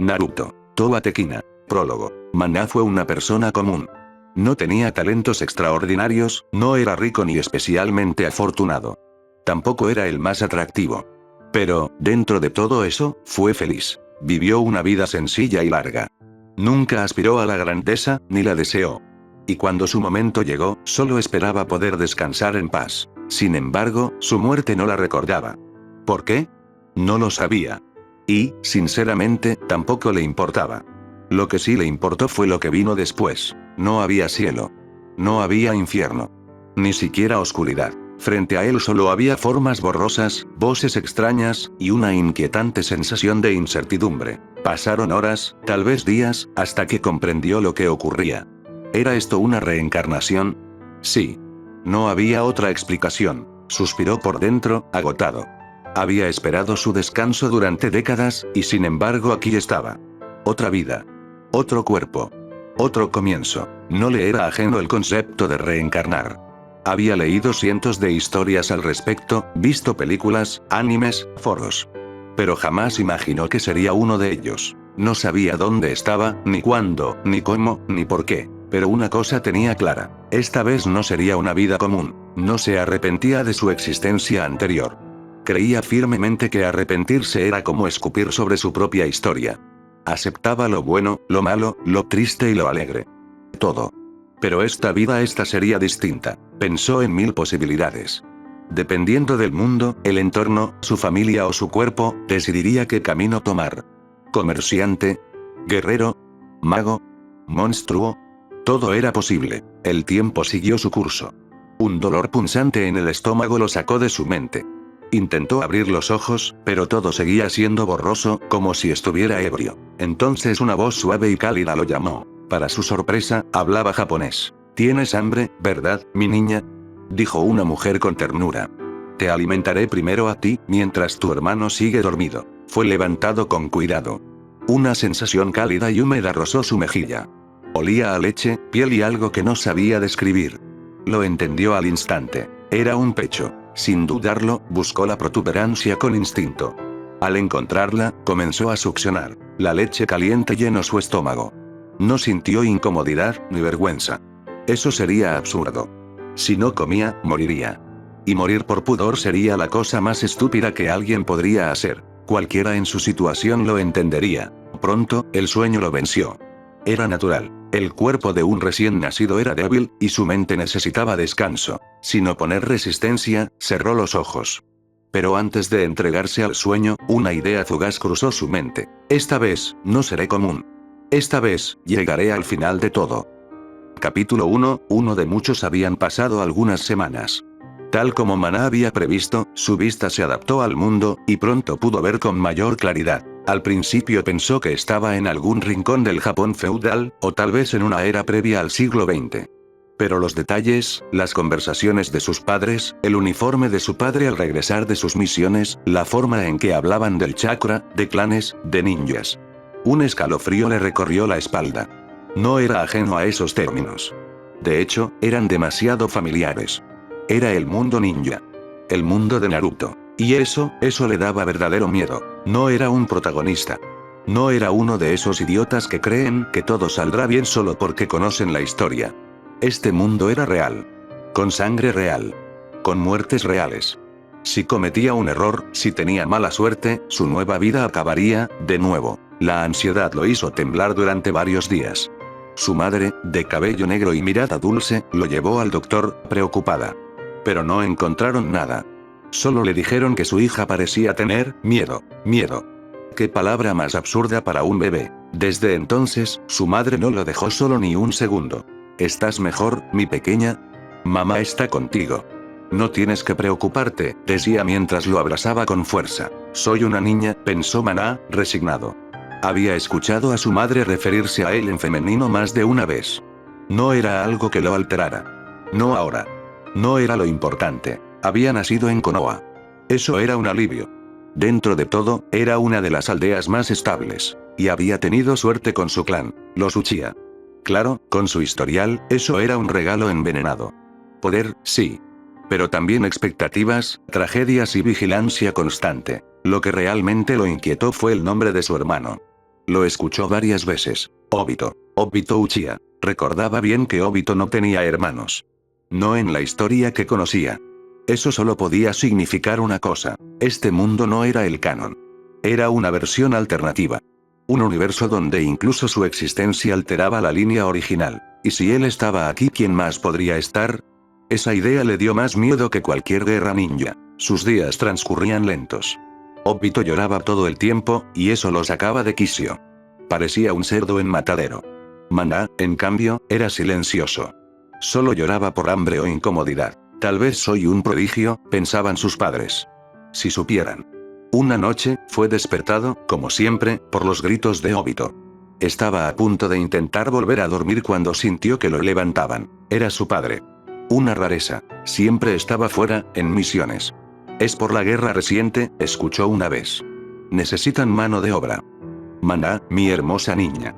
Naruto. Towa Tekina. Prólogo. Maná fue una persona común. No tenía talentos extraordinarios, no era rico ni especialmente afortunado. Tampoco era el más atractivo. Pero, dentro de todo eso, fue feliz. Vivió una vida sencilla y larga. Nunca aspiró a la grandeza, ni la deseó. Y cuando su momento llegó, solo esperaba poder descansar en paz. Sin embargo, su muerte no la recordaba. ¿Por qué? No lo sabía. Y, sinceramente, tampoco le importaba. Lo que sí le importó fue lo que vino después. No había cielo. No había infierno. Ni siquiera oscuridad. Frente a él solo había formas borrosas, voces extrañas, y una inquietante sensación de incertidumbre. Pasaron horas, tal vez días, hasta que comprendió lo que ocurría. ¿Era esto una reencarnación? Sí. No había otra explicación. Suspiró por dentro, agotado. Había esperado su descanso durante décadas, y sin embargo aquí estaba. Otra vida. Otro cuerpo. Otro comienzo. No le era ajeno el concepto de reencarnar. Había leído cientos de historias al respecto, visto películas, animes, foros. Pero jamás imaginó que sería uno de ellos. No sabía dónde estaba, ni cuándo, ni cómo, ni por qué. Pero una cosa tenía clara. Esta vez no sería una vida común. No se arrepentía de su existencia anterior. Creía firmemente que arrepentirse era como escupir sobre su propia historia. Aceptaba lo bueno, lo malo, lo triste y lo alegre. Todo. Pero esta sería distinta. Pensó en 1000 posibilidades. Dependiendo del mundo, el entorno, su familia o su cuerpo, decidiría qué camino tomar. Comerciante, guerrero, mago, monstruo. Todo era posible. El tiempo siguió su curso. Un dolor punzante en el estómago lo sacó de su mente. Intentó abrir los ojos, pero todo seguía siendo borroso, como si estuviera ebrio. Entonces una voz suave y cálida lo llamó. Para su sorpresa, hablaba japonés. «¿Tienes hambre, verdad, mi niña?», dijo una mujer con ternura. «Te alimentaré primero a ti, mientras tu hermano sigue dormido». Fue levantado con cuidado. Una sensación cálida y húmeda rozó su mejilla. Olía a leche, piel y algo que no sabía describir. Lo entendió al instante. Era un pecho. Sin dudarlo, buscó la protuberancia con instinto. Al encontrarla, comenzó a succionar. La leche caliente llenó su estómago. No sintió incomodidad, ni vergüenza. Eso sería absurdo. Si no comía, moriría. Y morir por pudor sería la cosa más estúpida que alguien podría hacer. Cualquiera en su situación lo entendería. Pronto, el sueño lo venció. Era natural. El cuerpo de un recién nacido era débil, y su mente necesitaba descanso. Sin oponer resistencia, cerró los ojos. Pero antes de entregarse al sueño, una idea fugaz cruzó su mente. Esta vez, no seré común. Esta vez, llegaré al final de todo. Capítulo 1. Uno de muchos. Habían pasado algunas semanas. Tal como Maná había previsto, su vista se adaptó al mundo, y pronto pudo ver con mayor claridad. Al principio pensó que estaba en algún rincón del Japón feudal, o tal vez en una era previa al siglo XX. Pero los detalles, las conversaciones de sus padres, el uniforme de su padre al regresar de sus misiones, la forma en que hablaban del chakra, de clanes, de ninjas. Un escalofrío le recorrió la espalda. No era ajeno a esos términos. De hecho, eran demasiado familiares. Era el mundo ninja. El mundo de Naruto. Y eso le daba verdadero miedo. No era un protagonista. No era uno de esos idiotas que creen que todo saldrá bien solo porque conocen la historia. Este mundo era real. Con sangre real. Con muertes reales. Si cometía un error, si tenía mala suerte, su nueva vida acabaría, de nuevo. La ansiedad lo hizo temblar durante varios días. Su madre, de cabello negro y mirada dulce, lo llevó al doctor, preocupada. Pero no encontraron nada. Solo le dijeron que su hija parecía tener miedo. Miedo. Qué palabra más absurda para un bebé. Desde entonces, su madre no lo dejó solo ni un segundo. ¿Estás mejor, mi pequeña? Mamá está contigo. No tienes que preocuparte, decía mientras lo abrazaba con fuerza. Soy una niña, pensó Maná, resignado. Había escuchado a su madre referirse a él en femenino más de una vez. No era algo que lo alterara. No ahora. No era lo importante. Había nacido en Konoha. Eso era un alivio. Dentro de todo, era una de las aldeas más estables. Y había tenido suerte con su clan, los Uchiha. Claro, con su historial, eso era un regalo envenenado. Poder, sí. Pero también expectativas, tragedias y vigilancia constante. Lo que realmente lo inquietó fue el nombre de su hermano. Lo escuchó varias veces. Obito. Obito Uchiha. Recordaba bien que Obito no tenía hermanos. No en la historia que conocía. Eso solo podía significar una cosa. Este mundo no era el canon. Era una versión alternativa. Un universo donde incluso su existencia alteraba la línea original. ¿Y si él estaba aquí, quién más podría estar? Esa idea le dio más miedo que cualquier guerra ninja. Sus días transcurrían lentos. Obito lloraba todo el tiempo, y eso lo sacaba de quicio. Parecía un cerdo en matadero. Maná, en cambio, era silencioso. Solo lloraba por hambre o incomodidad. Tal vez soy un prodigio, pensaban sus padres. Si supieran. Una noche, fue despertado, como siempre, por los gritos de Obito. Estaba a punto de intentar volver a dormir cuando sintió que lo levantaban. Era su padre. Una rareza. Siempre estaba fuera, en misiones. Es por la guerra reciente, escuchó una vez. Necesitan mano de obra. Maná, mi hermosa niña.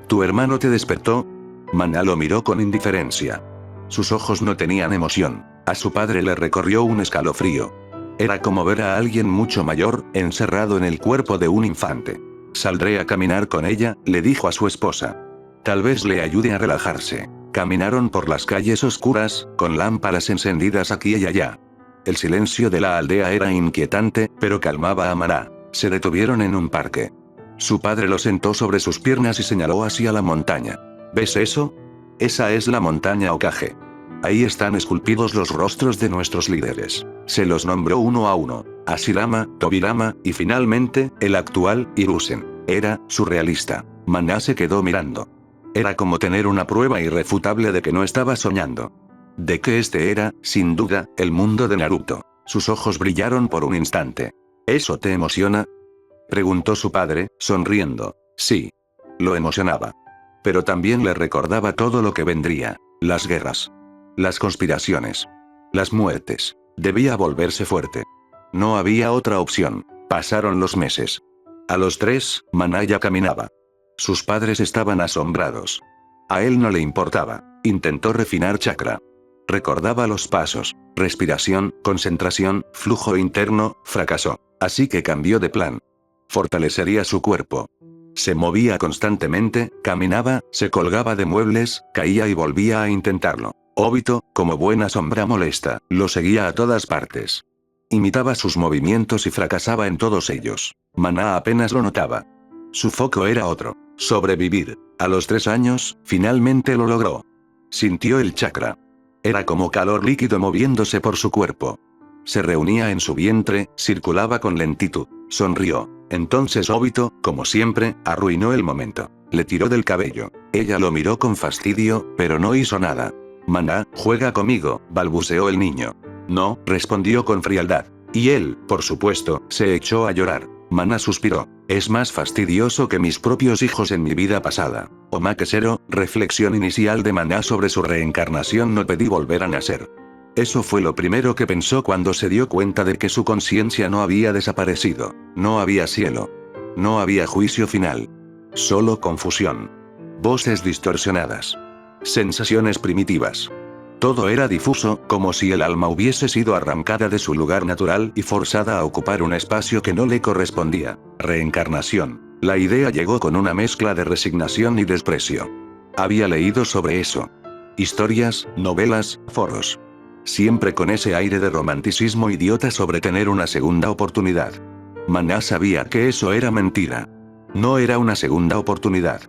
¿Tu hermano te despertó? Maná lo miró con indiferencia. Sus ojos no tenían emoción. A su padre le recorrió un escalofrío. Era como ver a alguien mucho mayor, encerrado en el cuerpo de un infante. Saldré a caminar con ella, le dijo a su esposa. Tal vez le ayude a relajarse. Caminaron por las calles oscuras, con lámparas encendidas aquí y allá. El silencio de la aldea era inquietante, pero calmaba a Maná. Se detuvieron en un parque. Su padre lo sentó sobre sus piernas y señaló hacia la montaña. ¿Ves eso? Esa es la montaña Hokage. Ahí están esculpidos los rostros de nuestros líderes. Se los nombró uno a uno. Hashirama, Tobirama, y finalmente, el actual, Hiruzen. Era surrealista. Maná se quedó mirando. Era como tener una prueba irrefutable de que no estaba soñando. De que este era, sin duda, el mundo de Naruto. Sus ojos brillaron por un instante. ¿Eso te emociona? Preguntó su padre, sonriendo. Sí. Lo emocionaba. Pero también le recordaba todo lo que vendría. Las guerras. Las conspiraciones. Las muertes. Debía volverse fuerte. No había otra opción. Pasaron los meses. A los 3, Maná ya caminaba. Sus padres estaban asombrados. A él no le importaba. Intentó refinar chakra. Recordaba los pasos, respiración, concentración, flujo interno, fracasó. Así que cambió de plan. Fortalecería su cuerpo. Se movía constantemente, caminaba, se colgaba de muebles, caía y volvía a intentarlo. Obito, como buena sombra molesta, lo seguía a todas partes. Imitaba sus movimientos y fracasaba en todos ellos. Maná apenas lo notaba. Su foco era otro: sobrevivir. A los 3 años, finalmente lo logró. Sintió el chakra. Era como calor líquido moviéndose por su cuerpo. Se reunía en su vientre, circulaba con lentitud. Sonrió. Entonces Obito, como siempre, arruinó el momento. Le tiró del cabello. Ella lo miró con fastidio, pero no hizo nada. Maná, juega conmigo, balbuceó el niño. No, respondió con frialdad. Y él, por supuesto, se echó a llorar. Maná suspiró. Es más fastidioso que mis propios hijos en mi vida pasada. Omake Zero, reflexión inicial de Maná sobre su reencarnación. No pedí volver a nacer. Eso fue lo primero que pensó cuando se dio cuenta de que su conciencia no había desaparecido. No había cielo. No había juicio final. Solo confusión. Voces distorsionadas. Sensaciones primitivas. Todo era difuso, como si el alma hubiese sido arrancada de su lugar natural y forzada a ocupar un espacio que no le correspondía. Reencarnación. La idea llegó con una mezcla de resignación y desprecio. Había leído sobre eso. Historias, novelas, foros. Siempre con ese aire de romanticismo idiota sobre tener una segunda oportunidad. Maná sabía que eso era mentira. No era una segunda oportunidad.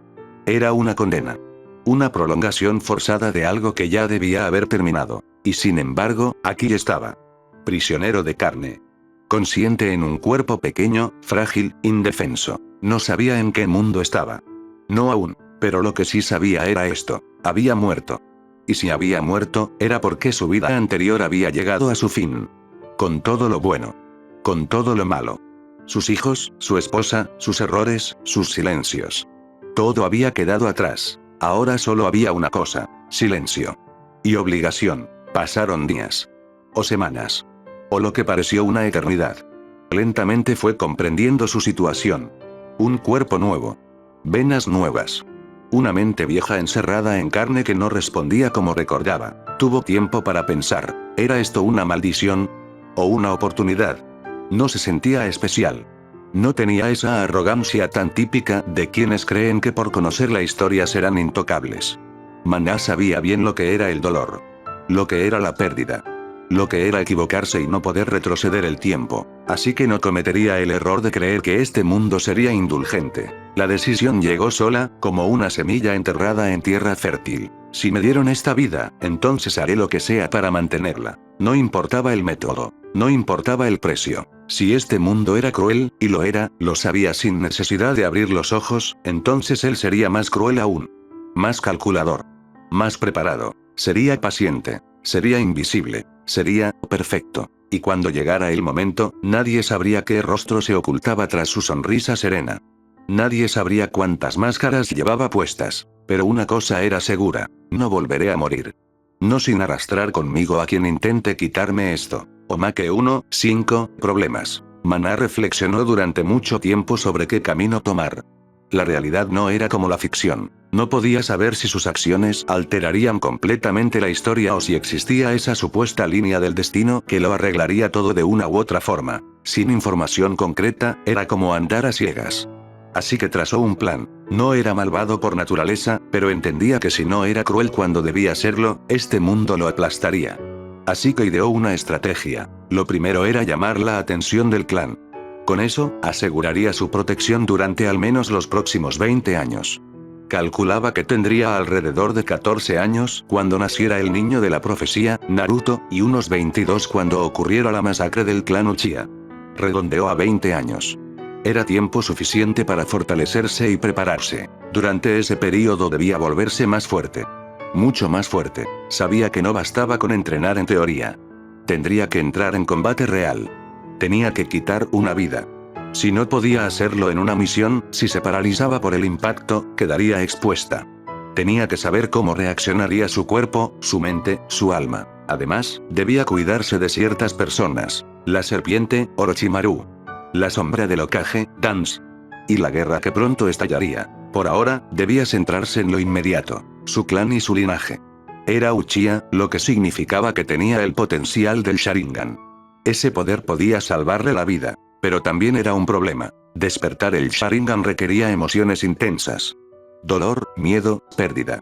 Era una condena. Una prolongación forzada de algo que ya debía haber terminado. Y sin embargo, aquí estaba. Prisionero de carne. Consciente en un cuerpo pequeño, frágil, indefenso. No sabía en qué mundo estaba. No aún. Pero lo que sí sabía era esto. Había muerto. Y si había muerto, era porque su vida anterior había llegado a su fin. Con todo lo bueno. Con todo lo malo. Sus hijos, su esposa, sus errores, sus silencios. Todo había quedado atrás. Ahora solo había una cosa: silencio. Y obligación. Pasaron días. O semanas. O lo que pareció una eternidad. Lentamente fue comprendiendo su situación. Un cuerpo nuevo. Venas nuevas. Una mente vieja encerrada en carne que no respondía como recordaba. Tuvo tiempo para pensar. ¿Era esto una maldición? ¿O una oportunidad? No se sentía especial. No tenía esa arrogancia tan típica de quienes creen que por conocer la historia serán intocables. Maná sabía bien lo que era el dolor. Lo que era la pérdida. Lo que era equivocarse y no poder retroceder el tiempo. Así que no cometería el error de creer que este mundo sería indulgente. La decisión llegó sola, como una semilla enterrada en tierra fértil. Si me dieron esta vida, entonces haré lo que sea para mantenerla. No importaba el método. No importaba el precio. Si este mundo era cruel, y lo era, lo sabía sin necesidad de abrir los ojos, entonces él sería más cruel aún. Más calculador. Más preparado. Sería paciente. Sería invisible. Sería perfecto. Y cuando llegara el momento, nadie sabría qué rostro se ocultaba tras su sonrisa serena. Nadie sabría cuántas máscaras llevaba puestas. Pero una cosa era segura. No volveré a morir. No sin arrastrar conmigo a quien intente quitarme esto. Omake 1:5 problemas. Maná reflexionó durante mucho tiempo sobre qué camino tomar. La realidad no era como la ficción. No podía saber si sus acciones alterarían completamente la historia o si existía esa supuesta línea del destino que lo arreglaría todo de una u otra forma. Sin información concreta, era como andar a ciegas. Así que trazó un plan. No era malvado por naturaleza, pero entendía que si no era cruel cuando debía serlo, este mundo lo aplastaría. Así que ideó una estrategia. Lo primero era llamar la atención del clan. Con eso, aseguraría su protección durante al menos los próximos 20 años. Calculaba que tendría alrededor de 14 años cuando naciera el niño de la profecía, Naruto, y unos 22 cuando ocurriera la masacre del clan Uchiha. Redondeó a 20 años. Era tiempo suficiente para fortalecerse y prepararse. Durante ese período debía volverse más fuerte. Mucho más fuerte. Sabía que no bastaba con entrenar en teoría. Tendría que entrar en combate real. Tenía que quitar una vida. Si no podía hacerlo en una misión, si se paralizaba por el impacto, quedaría expuesta. Tenía que saber cómo reaccionaría su cuerpo, su mente, su alma. Además, debía cuidarse de ciertas personas. La serpiente, Orochimaru. La sombra del Hokage, Dance. Y la guerra que pronto estallaría. Por ahora, debía centrarse en lo inmediato. Su clan y su linaje. Era Uchiha, lo que significaba que tenía el potencial del Sharingan. Ese poder podía salvarle la vida. Pero también era un problema. Despertar el Sharingan requería emociones intensas. Dolor, miedo, pérdida.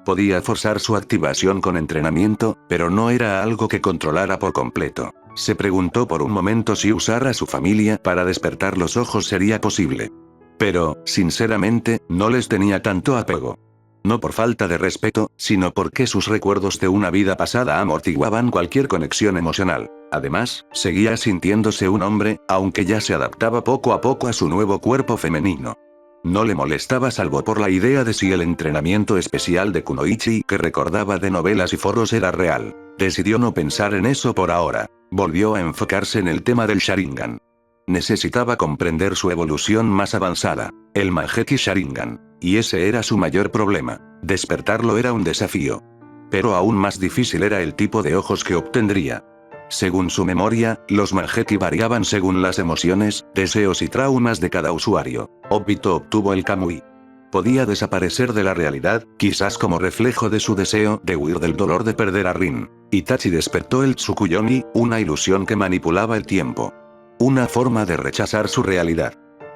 Podía forzar su activación con entrenamiento, pero no era algo que controlara por completo. Se preguntó por un momento si usar a su familia para despertar los ojos sería posible. Pero, sinceramente, no les tenía tanto apego. No por falta de respeto, sino porque sus recuerdos de una vida pasada amortiguaban cualquier conexión emocional. Además, seguía sintiéndose un hombre, aunque ya se adaptaba poco a poco a su nuevo cuerpo femenino. No le molestaba salvo por la idea de si el entrenamiento especial de Kunoichi que recordaba de novelas y foros era real. Decidió no pensar en eso por ahora. Volvió a enfocarse en el tema del Sharingan. Necesitaba comprender su evolución más avanzada, el Mangekyou Sharingan. Y ese era su mayor problema. Despertarlo era un desafío. Pero aún más difícil era el tipo de ojos que obtendría. Según su memoria, los Mangekyou variaban según las emociones, deseos y traumas de cada usuario. Obito obtuvo el Kamui. Podía desaparecer de la realidad, quizás como reflejo de su deseo de huir del dolor de perder a Rin. Itachi despertó el Tsukuyomi, una ilusión que manipulaba el tiempo. Una forma de rechazar su realidad.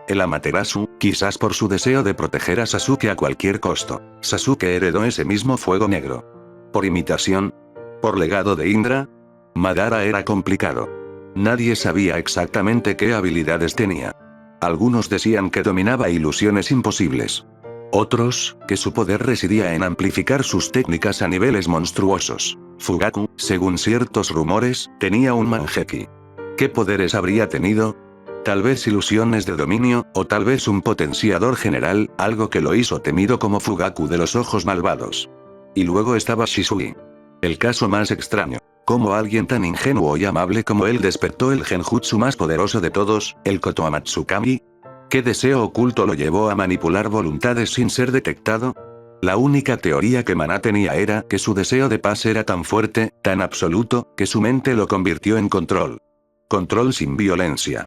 El Amaterasu, quizás por su deseo de proteger a Sasuke a cualquier costo. Sasuke heredó ese mismo fuego negro. ¿Por imitación? ¿Por legado de Indra? Madara era complicado. Nadie sabía exactamente qué habilidades tenía. Algunos decían que dominaba ilusiones imposibles. Otros, que su poder residía en amplificar sus técnicas a niveles monstruosos. Fugaku, según ciertos rumores, tenía un Mangekyou. ¿Qué poderes habría tenido? Tal vez ilusiones de dominio, o tal vez un potenciador general, algo que lo hizo temido como Fugaku de los ojos malvados. Y luego estaba Shisui. El caso más extraño. Cómo alguien tan ingenuo y amable como él despertó el genjutsu más poderoso de todos, el Kotoamatsukami. ¿Qué deseo oculto lo llevó a manipular voluntades sin ser detectado? La única teoría que Maná tenía era que su deseo de paz era tan fuerte, tan absoluto, que su mente lo convirtió en control. Control sin violencia.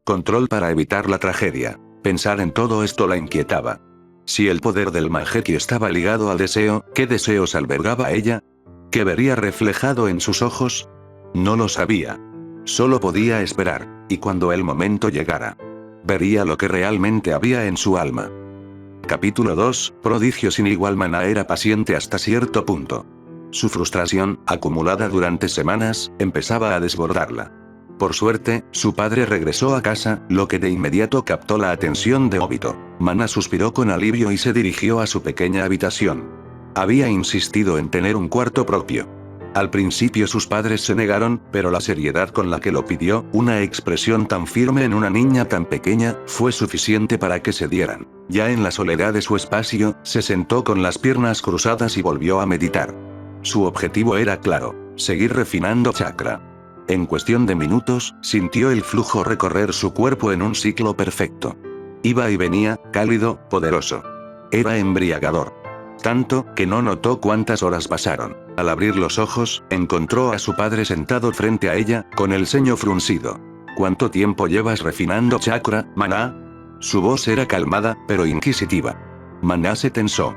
Control para evitar la tragedia. Pensar en todo esto la inquietaba. Si el poder del Mangekyou estaba ligado al deseo, ¿qué deseos albergaba ella? ¿Qué vería reflejado en sus ojos? No lo sabía. Solo podía esperar, y cuando el momento llegara. vería lo que realmente había en su alma. Capítulo 2, prodigio sin igual. Mana era paciente hasta cierto punto. Su frustración, acumulada durante semanas, empezaba a desbordarla. Por suerte, su padre regresó a casa, lo que de inmediato captó la atención de Obito. Mana suspiró con alivio y se dirigió a su pequeña habitación. Había insistido en tener un cuarto propio. Al principio sus padres se negaron, pero la seriedad con la que lo pidió, una expresión tan firme en una niña tan pequeña, fue suficiente para que se dieran. Ya en la soledad de su espacio, se sentó con las piernas cruzadas y volvió a meditar. Su objetivo era claro: seguir refinando chakra. En cuestión de minutos, sintió el flujo recorrer su cuerpo en un ciclo perfecto. Iba y venía, cálido, poderoso. Era embriagador. Tanto, que no notó cuántas horas pasaron. Al abrir los ojos, encontró a su padre sentado frente a ella, con el ceño fruncido. ¿Cuánto tiempo llevas refinando chakra, Mana? Su voz era calmada, pero inquisitiva. Mana se tensó.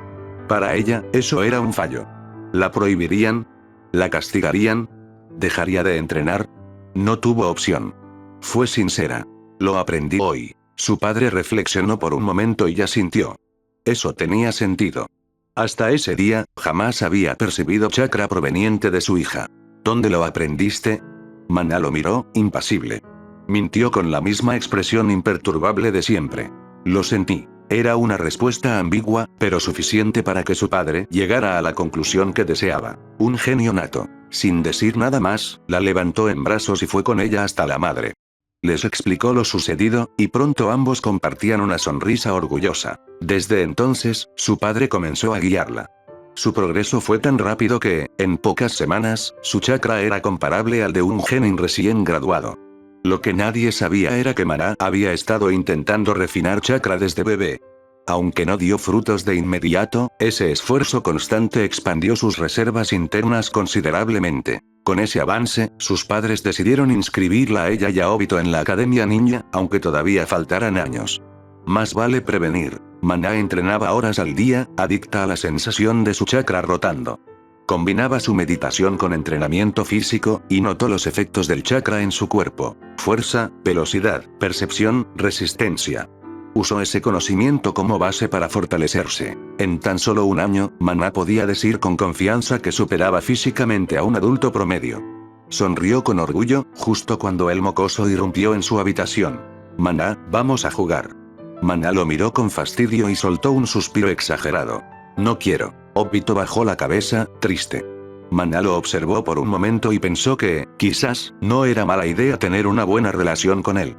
Para ella, eso era un fallo. ¿La prohibirían? ¿La castigarían? ¿Dejaría de entrenar? No tuvo opción. Fue sincera. Lo aprendí hoy. Su padre reflexionó por un momento y asintió. Eso tenía sentido. Hasta ese día, jamás había percibido chakra proveniente de su hija. ¿Dónde lo aprendiste? Mana lo miró, impasible. Mintió con la misma expresión imperturbable de siempre. Lo sentí. Era una respuesta ambigua, pero suficiente para que su padre llegara a la conclusión que deseaba. Un genio nato. Sin decir nada más, la levantó en brazos y fue con ella hasta la madre. Les explicó lo sucedido, y pronto ambos compartían una sonrisa orgullosa. Desde entonces, su padre comenzó a guiarla. Su progreso fue tan rápido que, en pocas semanas, su chakra era comparable al de un genin recién graduado. Lo que nadie sabía era que Mana había estado intentando refinar chakra desde bebé. Aunque no dio frutos de inmediato, ese esfuerzo constante expandió sus reservas internas considerablemente. Con ese avance, sus padres decidieron inscribirla a ella y a Obito en la Academia Ninja, aunque todavía faltaran años. Más vale prevenir. Mana entrenaba horas al día, adicta a la sensación de su chakra rotando. Combinaba su meditación con entrenamiento físico, y notó los efectos del chakra en su cuerpo: fuerza, velocidad, percepción, resistencia. Usó ese conocimiento como base para fortalecerse. En tan solo un año, Mana podía decir con confianza que superaba físicamente a un adulto promedio. Sonrió con orgullo, justo cuando el mocoso irrumpió en su habitación. Mana, vamos a jugar. Mana lo miró con fastidio y soltó un suspiro exagerado. No quiero. Obito bajó la cabeza, triste. Mana lo observó por un momento y pensó que, quizás, no era mala idea tener una buena relación con él.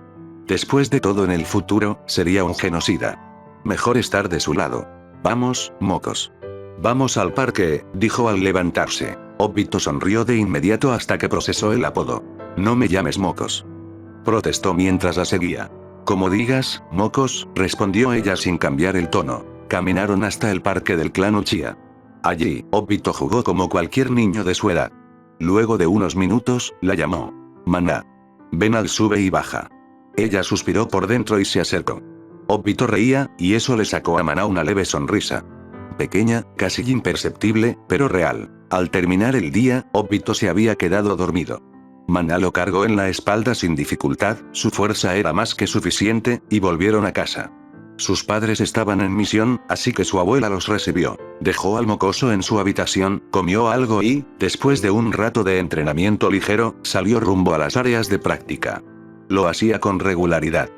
Después de todo, en el futuro, sería un genocida. Mejor estar de su lado. Vamos, mocos. Vamos al parque, dijo al levantarse. Obito sonrió de inmediato hasta que procesó el apodo. No me llames mocos. Protestó mientras la seguía. Como digas, mocos, respondió ella sin cambiar el tono. Caminaron hasta el parque del clan Uchiha. Allí, Obito jugó como cualquier niño de su edad. Luego de unos minutos, la llamó. Mana. Ven al sube y baja. Ella suspiró por dentro y se acercó. Obito reía, y eso le sacó a Mana una leve sonrisa. Pequeña, casi imperceptible, pero real. Al terminar el día, Obito se había quedado dormido. Mana lo cargó en la espalda sin dificultad, su fuerza era más que suficiente, y volvieron a casa. Sus padres estaban en misión, así que su abuela los recibió. Dejó al mocoso en su habitación, comió algo y, después de un rato de entrenamiento ligero, salió rumbo a las áreas de práctica. Lo hacía con regularidad.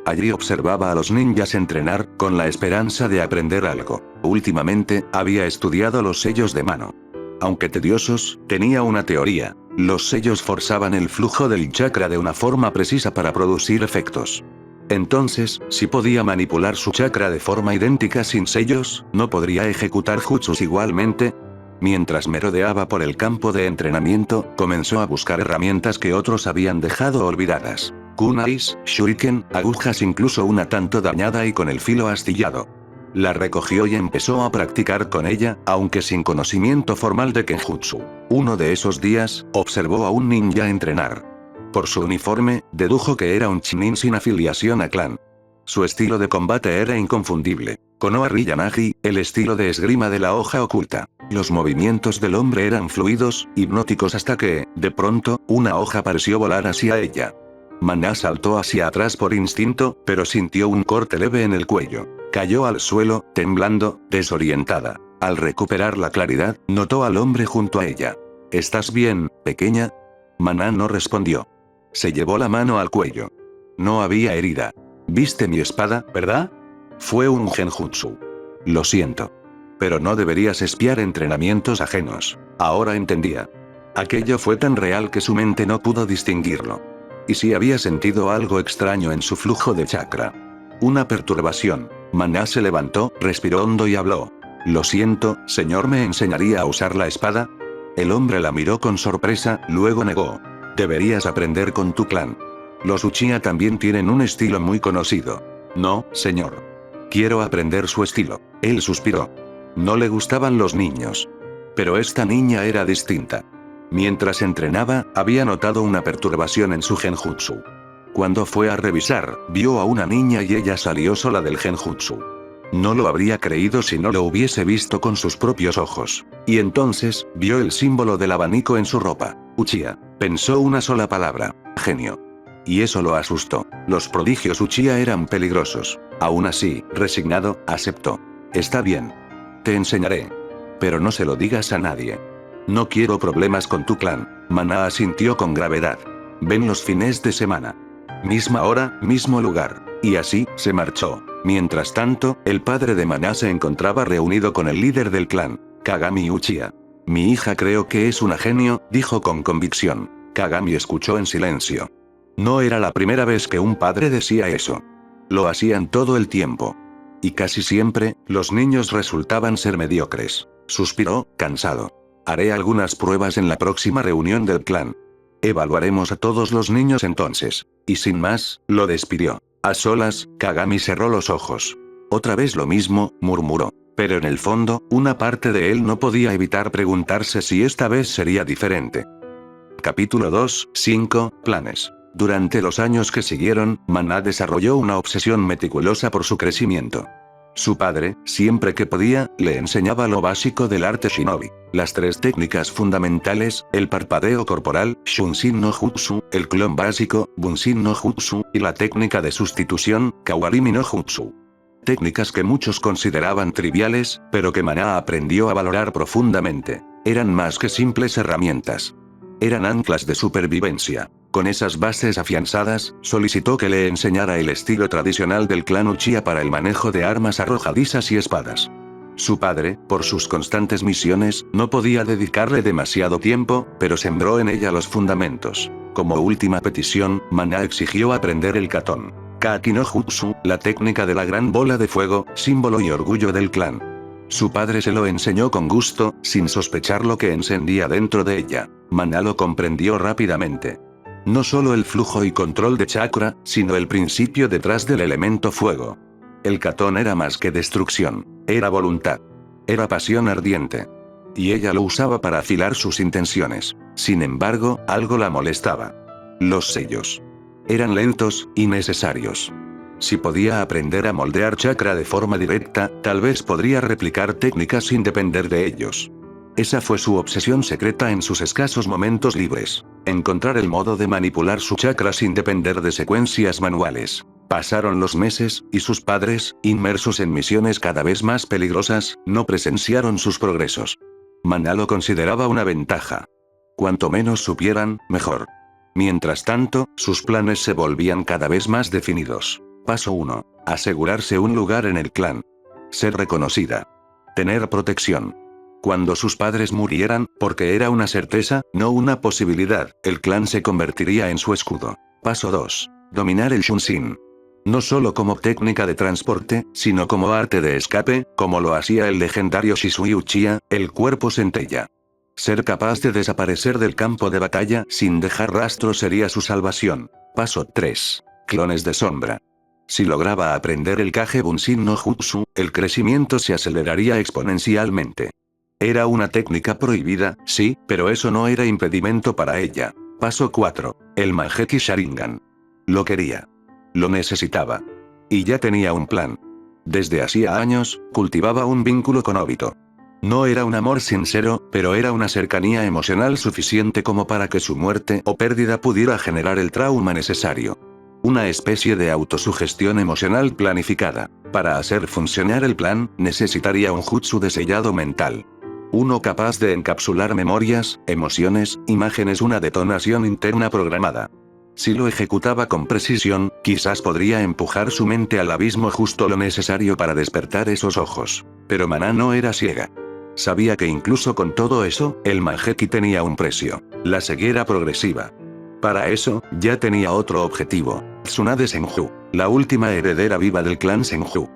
Allí observaba a los ninjas entrenar, con la esperanza de aprender algo. Últimamente, había estudiado los sellos de mano. Aunque tediosos, tenía una teoría. Los sellos forzaban el flujo del chakra de una forma precisa para producir efectos. Entonces, si podía manipular su chakra de forma idéntica sin sellos, ¿no podría ejecutar jutsus igualmente? Mientras merodeaba por el campo de entrenamiento, comenzó a buscar herramientas que otros habían dejado olvidadas. Kunais, shuriken, agujas, incluso una tanto dañada y con el filo astillado. La recogió y empezó a practicar con ella, aunque sin conocimiento formal de kenjutsu. Uno de esos días, observó a un ninja entrenar. Por su uniforme, dedujo que era un chunin sin afiliación a clan. Su estilo de combate era inconfundible. Konoha Yanagi, el estilo de esgrima de la hoja oculta. Los movimientos del hombre eran fluidos, hipnóticos hasta que, de pronto, una hoja pareció volar hacia ella. Maná saltó hacia atrás por instinto, pero sintió un corte leve en el cuello. Cayó al suelo, temblando, desorientada. Al recuperar la claridad, notó al hombre junto a ella. ¿Estás bien, pequeña? Maná no respondió. Se llevó la mano al cuello. No había herida. ¿Viste mi espada, verdad? Fue un genjutsu. Lo siento. Pero no deberías espiar entrenamientos ajenos. Ahora entendía. Aquello fue tan real que su mente no pudo distinguirlo. Y si había sentido algo extraño en su flujo de chakra. Una perturbación. Maná se levantó, respiró hondo y habló. Lo siento, señor, ¿me enseñaría a usar la espada? El hombre la miró con sorpresa, luego negó. Deberías aprender con tu clan. Los Uchiha también tienen un estilo muy conocido. No, señor. Quiero aprender su estilo. Él suspiró. No le gustaban los niños. Pero esta niña era distinta. Mientras entrenaba, había notado una perturbación en su genjutsu. Cuando fue a revisar, vio a una niña y ella salió sola del genjutsu. No lo habría creído si no lo hubiese visto con sus propios ojos. Y entonces, vio el símbolo del abanico en su ropa. Uchiha. Pensó una sola palabra. Genio. Y eso lo asustó. Los prodigios Uchiha eran peligrosos. Aún así, resignado, aceptó. Está bien. Te enseñaré. Pero no se lo digas a nadie. No quiero problemas con tu clan. Maná asintió con gravedad. Ven los fines de semana. Misma hora, mismo lugar. Y así, se marchó. Mientras tanto, el padre de Maná se encontraba reunido con el líder del clan, Kagami Uchiha. Mi hija creo que es una genio, dijo con convicción. Kagami escuchó en silencio. No era la primera vez que un padre decía eso. Lo hacían todo el tiempo. Y casi siempre, los niños resultaban ser mediocres. Suspiró, cansado. Haré algunas pruebas en la próxima reunión del clan. Evaluaremos a todos los niños entonces. Y sin más, lo despidió. A solas, Kagami cerró los ojos. Otra vez lo mismo, murmuró. Pero en el fondo, una parte de él no podía evitar preguntarse si esta vez sería diferente. Capítulo 2:5, Planes. Durante los años que siguieron, Maná desarrolló una obsesión meticulosa por su crecimiento. Su padre, siempre que podía, le enseñaba lo básico del arte shinobi. Las 3 técnicas fundamentales, el parpadeo corporal, Shunshin no Jutsu, el clon básico, Bunshin no Jutsu, y la técnica de sustitución, Kawarimi no Jutsu. Técnicas que muchos consideraban triviales, pero que Maná aprendió a valorar profundamente. Eran más que simples herramientas. Eran anclas de supervivencia. Con esas bases afianzadas, solicitó que le enseñara el estilo tradicional del clan Uchiha para el manejo de armas arrojadizas y espadas. Su padre, por sus constantes misiones, no podía dedicarle demasiado tiempo, pero sembró en ella los fundamentos. Como última petición, Maná exigió aprender el Katon. Kaki no Jutsu, la técnica de la gran bola de fuego, símbolo y orgullo del clan. Su padre se lo enseñó con gusto, sin sospechar lo que encendía dentro de ella. Maná lo comprendió rápidamente. No solo el flujo y control de chakra, sino el principio detrás del elemento fuego. El Katon era más que destrucción. Era voluntad. Era pasión ardiente. Y ella lo usaba para afilar sus intenciones. Sin embargo, algo la molestaba. Los sellos. Eran lentos, y necesarios. Si podía aprender a moldear chakra de forma directa, tal vez podría replicar técnicas sin depender de ellos. Esa fue su obsesión secreta en sus escasos momentos libres. Encontrar el modo de manipular su chakra sin depender de secuencias manuales. Pasaron los meses, y sus padres, inmersos en misiones cada vez más peligrosas, no presenciaron sus progresos. Maná lo consideraba una ventaja. Cuanto menos supieran, mejor. Mientras tanto, sus planes se volvían cada vez más definidos. Paso 1. Asegurarse un lugar en el clan. Ser reconocida. Tener protección. Cuando sus padres murieran, porque era una certeza, no una posibilidad, el clan se convertiría en su escudo. Paso 2. Dominar el Shunshin. No solo como técnica de transporte, sino como arte de escape, como lo hacía el legendario Shisui Uchiha, el cuerpo centella. Ser capaz de desaparecer del campo de batalla sin dejar rastro sería su salvación. Paso 3. Clones de sombra. Si lograba aprender el Kage Bunshin no Jutsu, el crecimiento se aceleraría exponencialmente. Era una técnica prohibida, sí, pero eso no era impedimento para ella. Paso 4. El Mangekyou Sharingan. Lo quería. Lo necesitaba. Y ya tenía un plan. Desde hacía años, cultivaba un vínculo con Obito. No era un amor sincero, pero era una cercanía emocional suficiente como para que su muerte o pérdida pudiera generar el trauma necesario. Una especie de autosugestión emocional planificada. Para hacer funcionar el plan, necesitaría un jutsu de sellado mental. Uno capaz de encapsular memorias, emociones, imágenes, una detonación interna programada. Si lo ejecutaba con precisión, quizás podría empujar su mente al abismo justo lo necesario para despertar esos ojos. Pero Mana no era ciega. Sabía que incluso con todo eso, el Manjeki tenía un precio: la ceguera progresiva. Para eso, ya tenía otro objetivo: Tsunade Senju, la última heredera viva del clan Senju.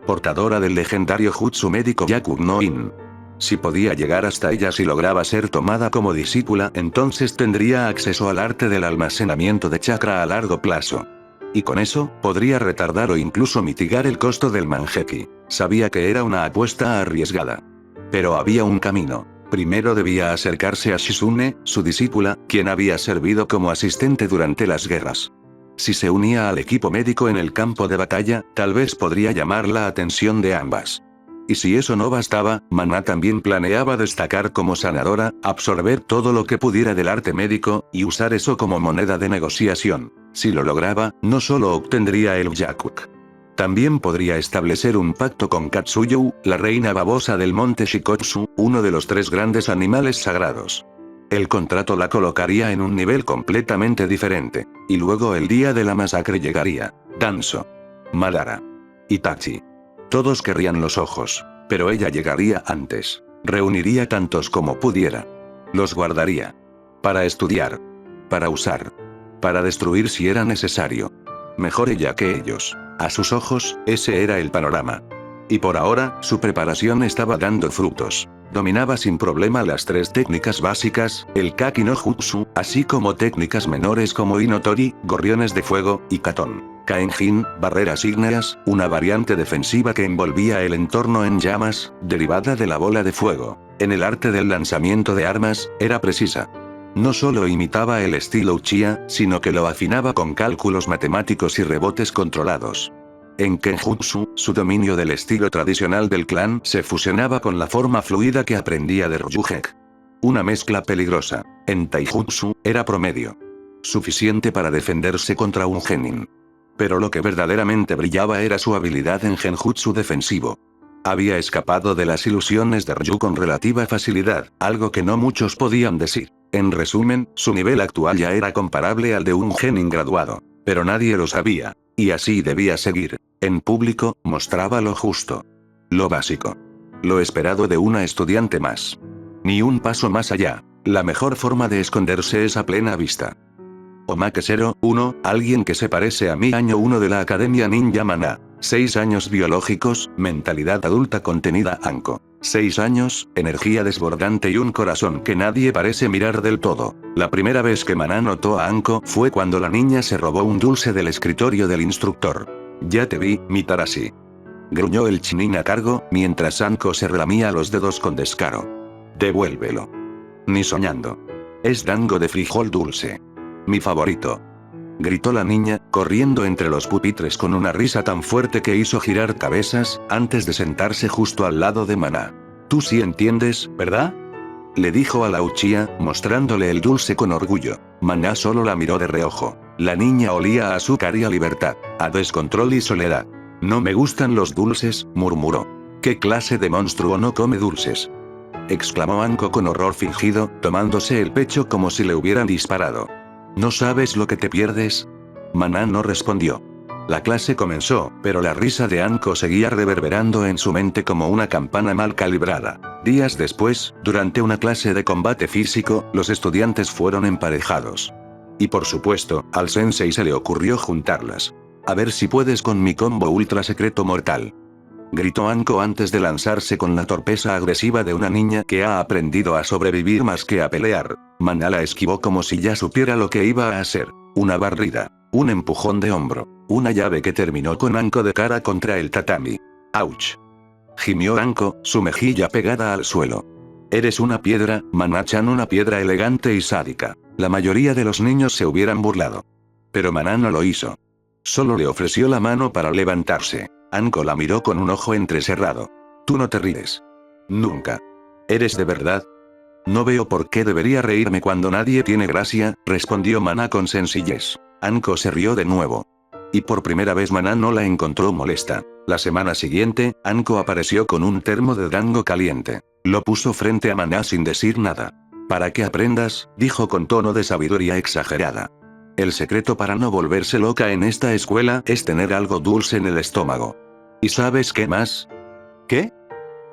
Portadora del legendario jutsu médico Yaku no In. Si podía llegar hasta ella, si lograba ser tomada como discípula, entonces tendría acceso al arte del almacenamiento de chakra a largo plazo. Y con eso, podría retardar o incluso mitigar el costo del Manjeki. Sabía que era una apuesta arriesgada. Pero había un camino. Primero debía acercarse a Shizune, su discípula, quien había servido como asistente durante las guerras. Si se unía al equipo médico en el campo de batalla, tal vez podría llamar la atención de ambas. Y si eso no bastaba, Mana también planeaba destacar como sanadora, absorber todo lo que pudiera del arte médico, y usar eso como moneda de negociación. Si lo lograba, no solo obtendría el Yakuk. También podría establecer un pacto con Katsuyu, la reina babosa del monte Shikotsu, uno de los 3 grandes animales sagrados. El contrato la colocaría en un nivel completamente diferente. Y luego el día de la masacre llegaría. Danzo. Madara. Itachi. Todos querrían los ojos. Pero ella llegaría antes. Reuniría tantos como pudiera. Los guardaría. Para estudiar. Para usar. Para destruir si era necesario. Mejor ella que ellos. A sus ojos, ese era el panorama. Y por ahora, su preparación estaba dando frutos. Dominaba sin problema las 3 técnicas básicas, el Kaki no Jutsu, así como técnicas menores como Inotori, gorriones de fuego, y Katon. Kaenjin, barreras ígneas, una variante defensiva que envolvía el entorno en llamas, derivada de la bola de fuego. En el arte del lanzamiento de armas, era precisa. No solo imitaba el estilo Uchiha, sino que lo afinaba con cálculos matemáticos y rebotes controlados. En Kenjutsu, su dominio del estilo tradicional del clan se fusionaba con la forma fluida que aprendía de Ryujek. Una mezcla peligrosa. En Taijutsu, era promedio. Suficiente para defenderse contra un genin. Pero lo que verdaderamente brillaba era su habilidad en Genjutsu defensivo. Había escapado de las ilusiones de Ryu con relativa facilidad, algo que no muchos podían decir. En resumen, su nivel actual ya era comparable al de un genin graduado. Pero nadie lo sabía. Y así debía seguir. En público, mostraba lo justo. Lo básico. Lo esperado de una estudiante más. Ni un paso más allá. La mejor forma de esconderse es a plena vista. Omake 01, alguien que se parece a mí. Año 1 de la Academia Ninja Mana. 6 años biológicos, mentalidad adulta contenida Anko. 6 años, energía desbordante y un corazón que nadie parece mirar del todo. La primera vez que Mana notó a Anko fue cuando la niña se robó un dulce del escritorio del instructor. Ya te vi, Mitarashi. Gruñó el chinin a cargo, mientras Anko se relamía los dedos con descaro. Devuélvelo. Ni soñando. Es dango de frijol dulce. Mi favorito. Gritó la niña, corriendo entre los pupitres con una risa tan fuerte que hizo girar cabezas, antes de sentarse justo al lado de Mana. Tú sí entiendes, ¿verdad? Le dijo a la Uchiha, mostrándole el dulce con orgullo. Mana solo la miró de reojo. La niña olía a azúcar y a libertad, a descontrol y soledad. No me gustan los dulces, murmuró. ¿Qué clase de monstruo no come dulces? Exclamó Anko con horror fingido, tomándose el pecho como si le hubieran disparado. ¿No sabes lo que te pierdes? Mana no respondió. La clase comenzó, pero la risa de Anko seguía reverberando en su mente como una campana mal calibrada. Días después, durante una clase de combate físico, los estudiantes fueron emparejados. Y por supuesto, al sensei se le ocurrió juntarlas. A ver si puedes con mi combo ultra secreto mortal. Gritó Anko antes de lanzarse con la torpeza agresiva de una niña que ha aprendido a sobrevivir más que a pelear. Mana la esquivó como si ya supiera lo que iba a hacer. Una barrida. Un empujón de hombro. Una llave que terminó con Anko de cara contra el tatami. ¡Auch! Gimió Anko, su mejilla pegada al suelo. Eres una piedra, Mana-chan, una piedra elegante y sádica. La mayoría de los niños se hubieran burlado. Pero Mana no lo hizo. Solo le ofreció la mano para levantarse. Anko la miró con un ojo entrecerrado. Tú no te ríes. Nunca. ¿Eres de verdad? No veo por qué debería reírme cuando nadie tiene gracia, respondió Maná con sencillez. Anko se rió de nuevo. Y por primera vez Maná no la encontró molesta. La semana siguiente, Anko apareció con un termo de dango caliente. Lo puso frente a Maná sin decir nada. Para que aprendas, dijo con tono de sabiduría exagerada. El secreto para no volverse loca en esta escuela es tener algo dulce en el estómago. ¿Y sabes qué más? ¿Qué?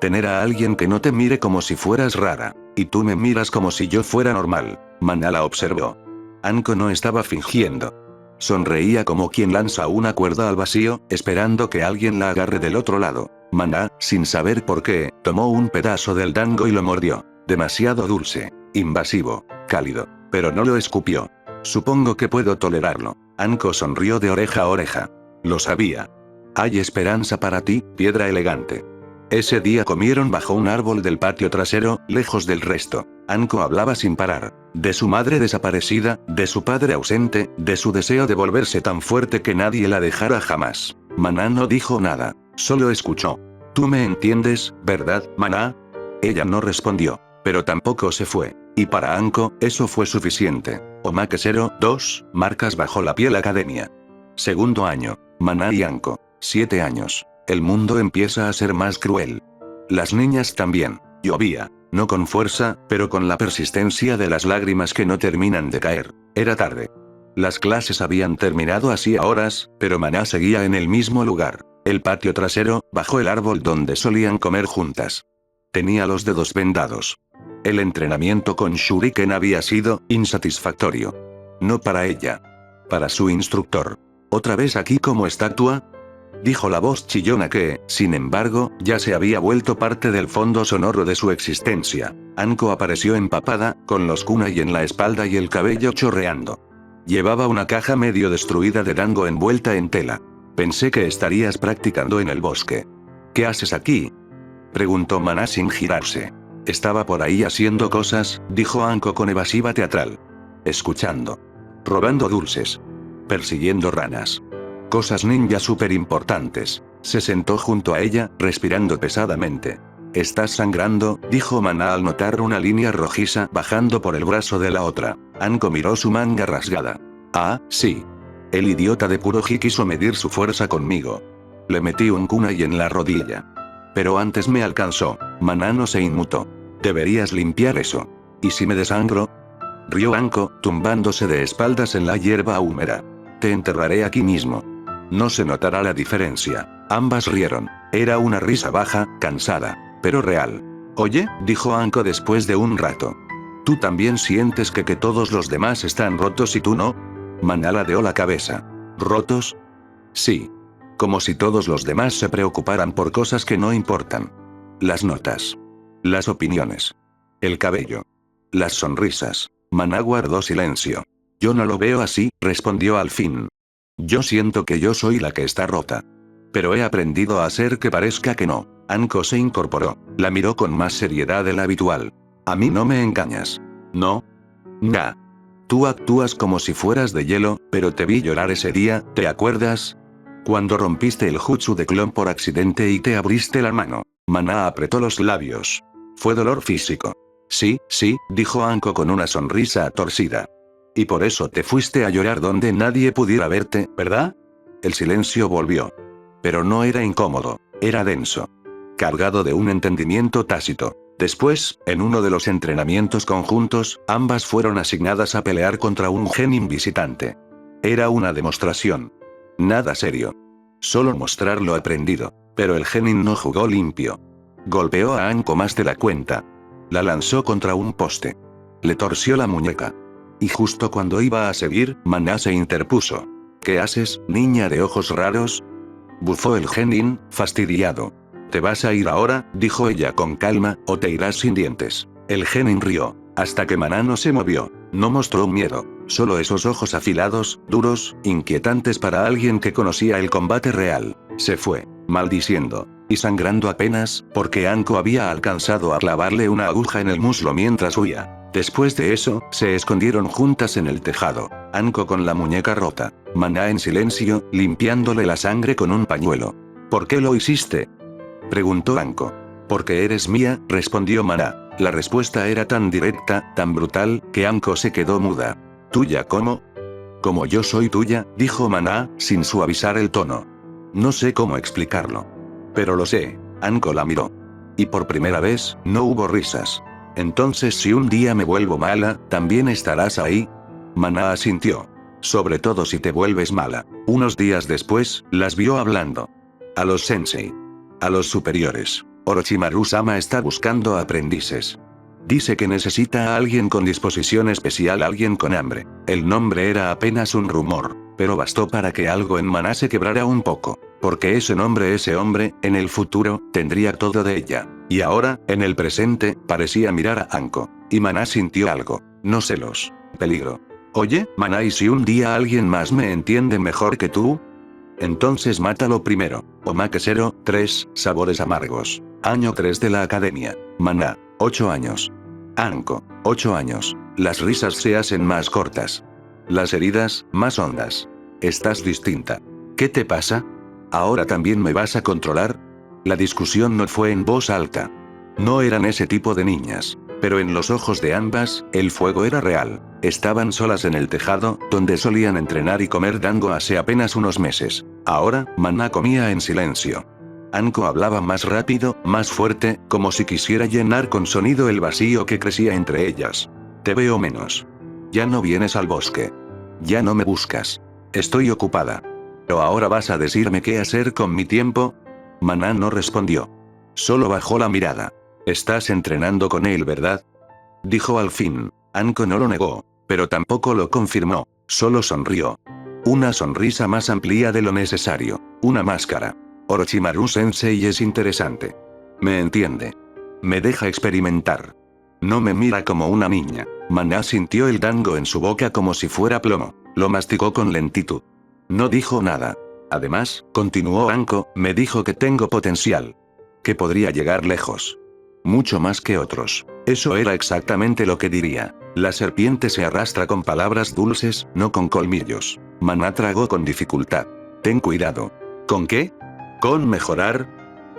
Tener a alguien que no te mire como si fueras rara. Y tú me miras como si yo fuera normal. Maná la observó. Anko no estaba fingiendo. Sonreía como quien lanza una cuerda al vacío, esperando que alguien la agarre del otro lado. Maná, sin saber por qué, tomó un pedazo del dango y lo mordió. Demasiado dulce, invasivo, cálido. Pero no lo escupió. Supongo que puedo tolerarlo. Anko sonrió de oreja a oreja. Lo sabía. Hay esperanza para ti, piedra elegante. Ese día comieron bajo un árbol del patio trasero, lejos del resto. Anko hablaba sin parar. De su madre desaparecida, de su padre ausente, de su deseo de volverse tan fuerte que nadie la dejara jamás. Maná no dijo nada, solo escuchó. ¿Tú me entiendes, verdad, Maná? Ella no respondió, pero tampoco se fue. Y para Anko, eso fue suficiente. Omake 02, marcas bajo la piel academia. Segundo año. Maná y Anko. 7 años. El mundo empieza a ser más cruel. Las niñas también. Llovía, no con fuerza, pero con la persistencia de las lágrimas que no terminan de caer. Era tarde. Las clases habían terminado hacía horas, pero Maná seguía en el mismo lugar. El patio trasero, bajo el árbol donde solían comer juntas. Tenía los dedos vendados. El entrenamiento con Shuriken había sido insatisfactorio. No para ella. Para su instructor. ¿Otra vez aquí como estatua? Dijo la voz chillona que, sin embargo, ya se había vuelto parte del fondo sonoro de su existencia. Anko apareció empapada, con los kunai en la espalda y el cabello chorreando. Llevaba una caja medio destruida de dango envuelta en tela. Pensé que estarías practicando en el bosque. ¿Qué haces aquí? Preguntó Maná sin girarse. Estaba por ahí haciendo cosas, dijo Anko con evasiva teatral. Escuchando. Robando dulces. Persiguiendo ranas. Cosas ninja súper importantes. Se sentó junto a ella, respirando pesadamente. ¿Estás sangrando?, dijo Maná al notar una línea rojiza bajando por el brazo de la otra. Anko miró su manga rasgada. Ah, sí. El idiota de Kuroji quiso medir su fuerza conmigo. Le metí un kunai en la rodilla. Pero antes me alcanzó. Maná no se inmutó. Deberías limpiar eso. ¿Y si me desangro? Rió Anko, tumbándose de espaldas en la hierba húmeda. Te enterraré aquí mismo. No se notará la diferencia. Ambas rieron. Era una risa baja, cansada, pero real. Oye, dijo Anko después de un rato. ¿Tú también sientes que todos los demás están rotos y tú no? Maná ladeó la cabeza. ¿Rotos? Sí. Como si todos los demás se preocuparan por cosas que no importan. Las notas. Las opiniones. El cabello. Las sonrisas. Maná guardó silencio. Yo no lo veo así, respondió al fin. Yo siento que yo soy la que está rota. Pero he aprendido a hacer que parezca que no. Anko se incorporó. La miró con más seriedad de la habitual. A mí no me engañas. ¿No? Nah. Tú actúas como si fueras de hielo, pero te vi llorar ese día, ¿te acuerdas? Cuando rompiste el jutsu de clon por accidente y te abriste la mano. Maná apretó los labios. Fue dolor físico. Sí, dijo Anko con una sonrisa torcida. Y por eso te fuiste a llorar donde nadie pudiera verte, ¿verdad? El silencio volvió. Pero no era incómodo, era denso. Cargado de un entendimiento tácito. Después, en uno de los entrenamientos conjuntos, ambas fueron asignadas a pelear contra un genin visitante. Era una demostración. Nada serio. Solo mostrar lo aprendido. Pero el genin no jugó limpio. Golpeó a Anko más de la cuenta. La lanzó contra un poste. Le torció la muñeca. Y justo cuando iba a seguir, Maná se interpuso. ¿Qué haces, niña de ojos raros? Bufó el genin, fastidiado. ¿Te vas a ir ahora?, dijo ella con calma, o te irás sin dientes. El genin rió, hasta que Maná no se movió. No mostró miedo, solo esos ojos afilados, duros, inquietantes para alguien que conocía el combate real. Se fue, maldiciendo, y sangrando apenas, porque Anko había alcanzado a clavarle una aguja en el muslo mientras huía. Después de eso, se escondieron juntas en el tejado. Anko con la muñeca rota. Maná en silencio, limpiándole la sangre con un pañuelo. ¿Por qué lo hiciste?, preguntó Anko. Porque eres mía, respondió Maná. La respuesta era tan directa, tan brutal, que Anko se quedó muda. ¿Tuya cómo? Como yo soy tuya, dijo Maná, sin suavizar el tono. No sé cómo explicarlo. Pero lo sé. Anko la miró. Y por primera vez, no hubo risas. Entonces si un día me vuelvo mala, ¿también estarás ahí? Maná asintió. Sobre todo si te vuelves mala. Unos días después, las vio hablando. A los sensei. A los superiores. Orochimaru-sama está buscando aprendices. Dice que necesita a alguien con disposición especial, alguien con hambre. El nombre era apenas un rumor, pero bastó para que algo en Maná se quebrara un poco. Porque ese hombre, en el futuro, tendría todo de ella. Y ahora, en el presente, parecía mirar a Anko. Y Maná sintió algo. No celos. Peligro. Oye, Maná, ¿y si un día alguien más me entiende mejor que tú? Entonces mátalo primero. Omake 3, sabores amargos. Año 3 de la academia. Maná, 8 años. Anko, 8 años. Las risas se hacen más cortas. Las heridas, más hondas. Estás distinta. ¿Qué te pasa? ¿Ahora también me vas a controlar? La discusión no fue en voz alta. No eran ese tipo de niñas. Pero en los ojos de ambas, el fuego era real. Estaban solas en el tejado, donde solían entrenar y comer dango hace apenas unos meses. Ahora, Maná comía en silencio. Anko hablaba más rápido, más fuerte, como si quisiera llenar con sonido el vacío que crecía entre ellas. Te veo menos. Ya no vienes al bosque. Ya no me buscas. Estoy ocupada. ¿Pero ahora vas a decirme qué hacer con mi tiempo? Maná no respondió. Solo bajó la mirada. Estás entrenando con él, ¿verdad? Dijo al fin. Anko no lo negó, pero tampoco lo confirmó. Solo sonrió. Una sonrisa más amplia de lo necesario. Una máscara. Orochimaru-sensei es interesante. Me entiende. Me deja experimentar. No me mira como una niña. Maná sintió el dango en su boca como si fuera plomo. Lo masticó con lentitud. No dijo nada. Además, continuó Anko, me dijo que tengo potencial. Que podría llegar lejos. Mucho más que otros. Eso era exactamente lo que diría. La serpiente se arrastra con palabras dulces, no con colmillos. Maná tragó con dificultad. Ten cuidado. ¿Con qué? ¿Con mejorar?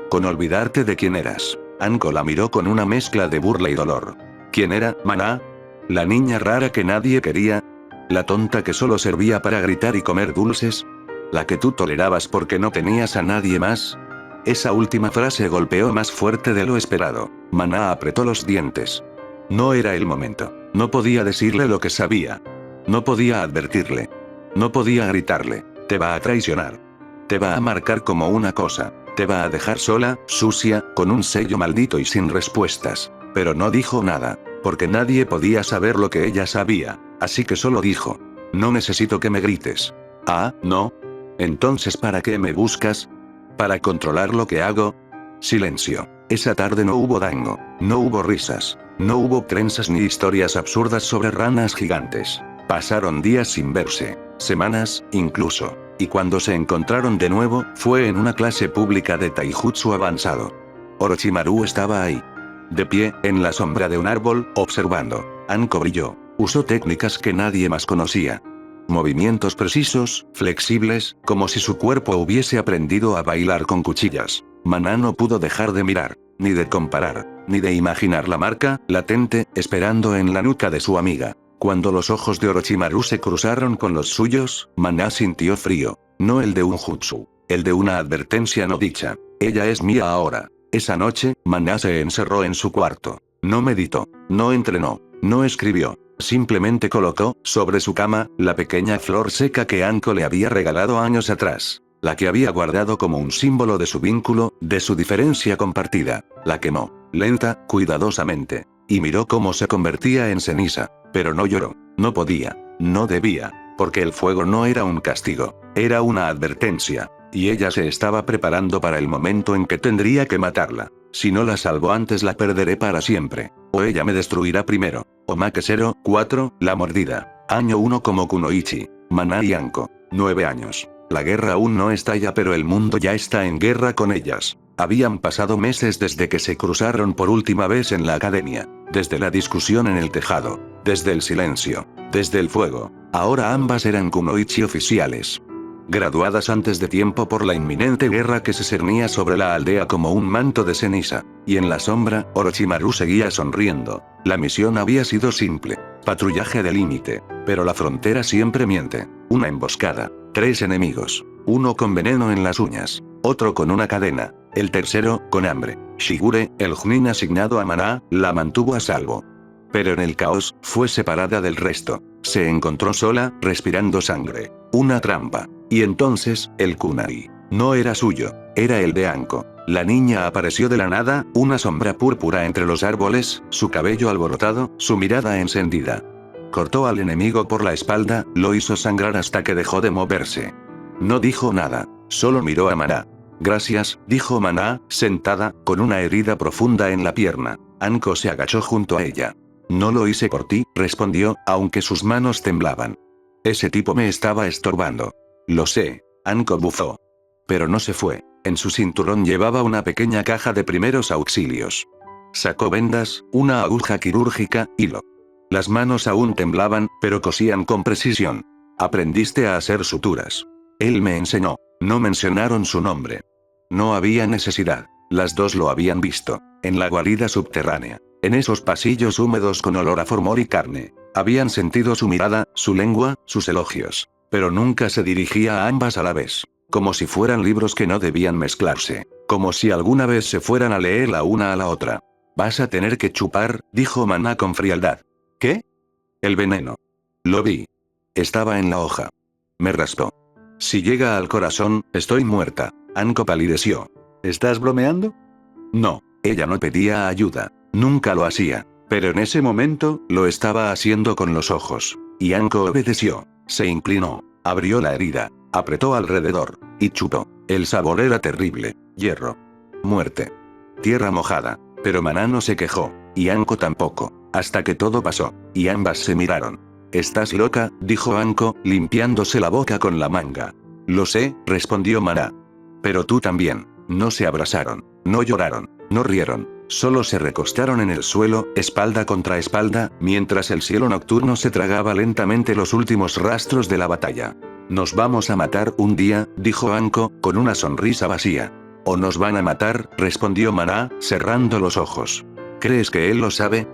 Con olvidarte de quién eras. Anko la miró con una mezcla de burla y dolor. ¿Quién era, Maná? ¿La niña rara que nadie quería? ¿La tonta que solo servía para gritar y comer dulces? ¿La que tú tolerabas porque no tenías a nadie más? Esa última frase golpeó más fuerte de lo esperado. Maná apretó los dientes. No era el momento. No podía decirle lo que sabía. No podía advertirle. No podía gritarle. Te va a traicionar. Te va a marcar como una cosa. Te va a dejar sola, sucia, con un sello maldito y sin respuestas. Pero no dijo nada, porque nadie podía saber lo que ella sabía. Así que solo dijo. No necesito que me grites. Ah, ¿no? Entonces ¿para qué me buscas? ¿Para controlar lo que hago? Silencio. Esa tarde no hubo dango. No hubo risas. No hubo trenzas ni historias absurdas sobre ranas gigantes. Pasaron días sin verse. Semanas, incluso. Y cuando se encontraron de nuevo, fue en una clase pública de taijutsu avanzado. Orochimaru estaba ahí. De pie, en la sombra de un árbol, observando. Anko brilló. Usó técnicas que nadie más conocía. Movimientos precisos, flexibles, como si su cuerpo hubiese aprendido a bailar con cuchillas. Maná no pudo dejar de mirar, ni de comparar, ni de imaginar la marca, latente, esperando en la nuca de su amiga. Cuando los ojos de Orochimaru se cruzaron con los suyos, Maná sintió frío. No el de un jutsu. El de una advertencia no dicha. Ella es mía ahora. Esa noche, Maná se encerró en su cuarto. No meditó. No entrenó. No escribió. Simplemente colocó, sobre su cama, la pequeña flor seca que Anko le había regalado años atrás. La que había guardado como un símbolo de su vínculo, de su diferencia compartida. La quemó. Lenta, cuidadosamente. Y miró cómo se convertía en ceniza. Pero no lloró. No podía. No debía. Porque el fuego no era un castigo. Era una advertencia. Y ella se estaba preparando para el momento en que tendría que matarla. Si no la salvo antes la perderé para siempre. O ella me destruirá primero. Omake 4, la mordida. Año 1 como Kunoichi. Maná y Anko. 9 años. La guerra aún no estalla, pero el mundo ya está en guerra con ellas. Habían pasado meses desde que se cruzaron por última vez en la academia. Desde la discusión en el tejado. Desde el silencio. Desde el fuego. Ahora ambas eran kunoichi oficiales. Graduadas antes de tiempo por la inminente guerra que se cernía sobre la aldea como un manto de ceniza. Y en la sombra, Orochimaru seguía sonriendo. La misión había sido simple. Patrullaje de límite. Pero la frontera siempre miente. Una emboscada. 3 enemigos. Uno con veneno en las uñas. Otro con una cadena. El tercero, con hambre. Shigure, el Chunin asignado a Maná, la mantuvo a salvo. Pero en el caos, fue separada del resto. Se encontró sola, respirando sangre. Una trampa. Y entonces, el kunai. No era suyo. Era el de Anko. La niña apareció de la nada, una sombra púrpura entre los árboles, su cabello alborotado, su mirada encendida. Cortó al enemigo por la espalda, lo hizo sangrar hasta que dejó de moverse. No dijo nada. Solo miró a Maná. Gracias, dijo Maná, sentada, con una herida profunda en la pierna. Anko se agachó junto a ella. No lo hice por ti, respondió, aunque sus manos temblaban. Ese tipo me estaba estorbando. Lo sé. Anko bufó. Pero no se fue. En su cinturón llevaba una pequeña caja de primeros auxilios. Sacó vendas, una aguja quirúrgica, hilo. Las manos aún temblaban, pero cosían con precisión. Aprendiste a hacer suturas. Él me enseñó. No mencionaron su nombre. No había necesidad. Las dos lo habían visto. En la guarida subterránea. En esos pasillos húmedos con olor a formol y carne. Habían sentido su mirada, su lengua, sus elogios. Pero nunca se dirigía a ambas a la vez. Como si fueran libros que no debían mezclarse. Como si alguna vez se fueran a leer la una a la otra. Vas a tener que chupar, dijo Maná con frialdad. ¿Qué? El veneno. Lo vi. Estaba en la hoja. Me raspó. Si llega al corazón, estoy muerta. Anko palideció. ¿Estás bromeando? No, ella no pedía ayuda. Nunca lo hacía. Pero en ese momento, lo estaba haciendo con los ojos. Y Anko obedeció. Se inclinó. Abrió la herida. Apretó alrededor. Y chupó. El sabor era terrible. Hierro. Muerte. Tierra mojada. Pero Maná no se quejó. Y Anko tampoco. Hasta que todo pasó. Y ambas se miraron. «¿Estás loca?», dijo Anko, limpiándose la boca con la manga. «Lo sé», respondió Maná. «Pero tú también». No se abrazaron. No lloraron. No rieron. Solo se recostaron en el suelo, espalda contra espalda, mientras el cielo nocturno se tragaba lentamente los últimos rastros de la batalla. «Nos vamos a matar un día», dijo Anko, con una sonrisa vacía. «¿O nos van a matar?», respondió Maná, cerrando los ojos. «¿Crees que él lo sabe?»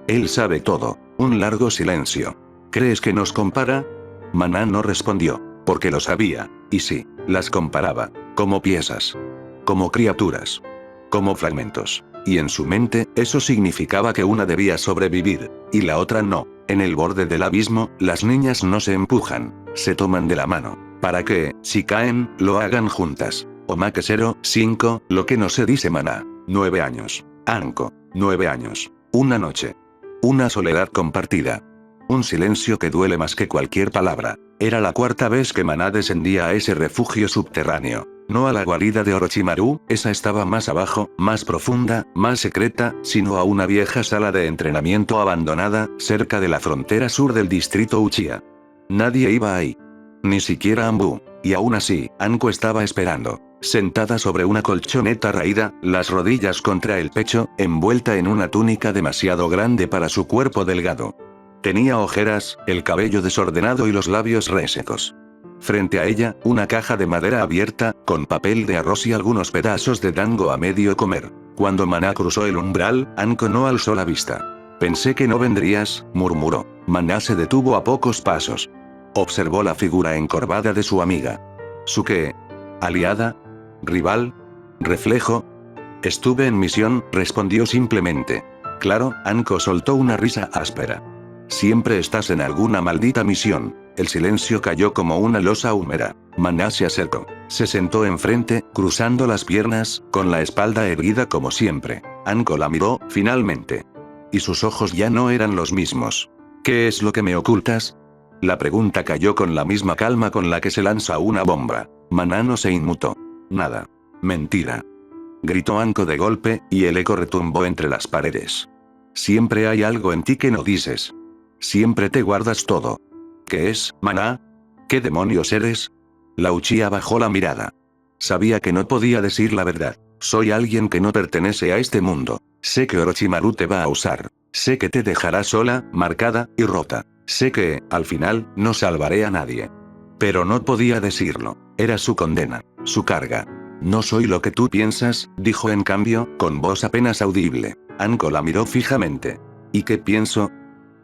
«Él sabe todo». Un largo silencio. ¿Crees que nos compara?» Maná no respondió. Porque lo sabía. Y sí, las comparaba. Como piezas. Como criaturas. Como fragmentos. Y en su mente, eso significaba que una debía sobrevivir. Y la otra no. En el borde del abismo, las niñas no se empujan. Se toman de la mano. Para que, si caen, lo hagan juntas. Omake 05, lo que no se dice Maná. 9 años. Anko. 9 años. Una noche. Una soledad compartida. Un silencio que duele más que cualquier palabra. Era la 4ª vez que Maná descendía a ese refugio subterráneo. No a la guarida de Orochimaru, esa estaba más abajo, más profunda, más secreta, sino a una vieja sala de entrenamiento abandonada, cerca de la frontera sur del distrito Uchiha. Nadie iba ahí. Ni siquiera Anbu. Y aún así, Anko estaba esperando. Sentada sobre una colchoneta raída, las rodillas contra el pecho, envuelta en una túnica demasiado grande para su cuerpo delgado. Tenía ojeras, el cabello desordenado y los labios resecos. Frente a ella, una caja de madera abierta, con papel de arroz y algunos pedazos de dango a medio comer. Cuando Maná cruzó el umbral, Anko no alzó la vista. «Pensé que no vendrías», murmuró. Maná se detuvo a pocos pasos. Observó la figura encorvada de su amiga. ¿Su qué? ¿Aliada? ¿Rival? ¿Reflejo? «Estuve en misión», respondió simplemente. Claro, Anko soltó una risa áspera. «Siempre estás en alguna maldita misión». El silencio cayó como una losa húmeda. Maná se acercó. Se sentó enfrente, cruzando las piernas, con la espalda erguida como siempre. Anko la miró, finalmente. Y sus ojos ya no eran los mismos. «¿Qué es lo que me ocultas?» La pregunta cayó con la misma calma con la que se lanza una bomba. Maná no se inmutó. «Nada. Mentira», gritó Anko de golpe, y el eco retumbó entre las paredes. «Siempre hay algo en ti que no dices. Siempre te guardas todo». «¿Qué es, Maná? ¿Qué demonios eres?» La Uchiha bajó la mirada. Sabía que no podía decir la verdad. «Soy alguien que no pertenece a este mundo. Sé que Orochimaru te va a usar. Sé que te dejará sola, marcada y rota. Sé que, al final, no salvaré a nadie». Pero no podía decirlo. Era su condena, su carga. No soy lo que tú piensas, dijo en cambio, con voz apenas audible. Anko la miró fijamente. ¿Y qué pienso?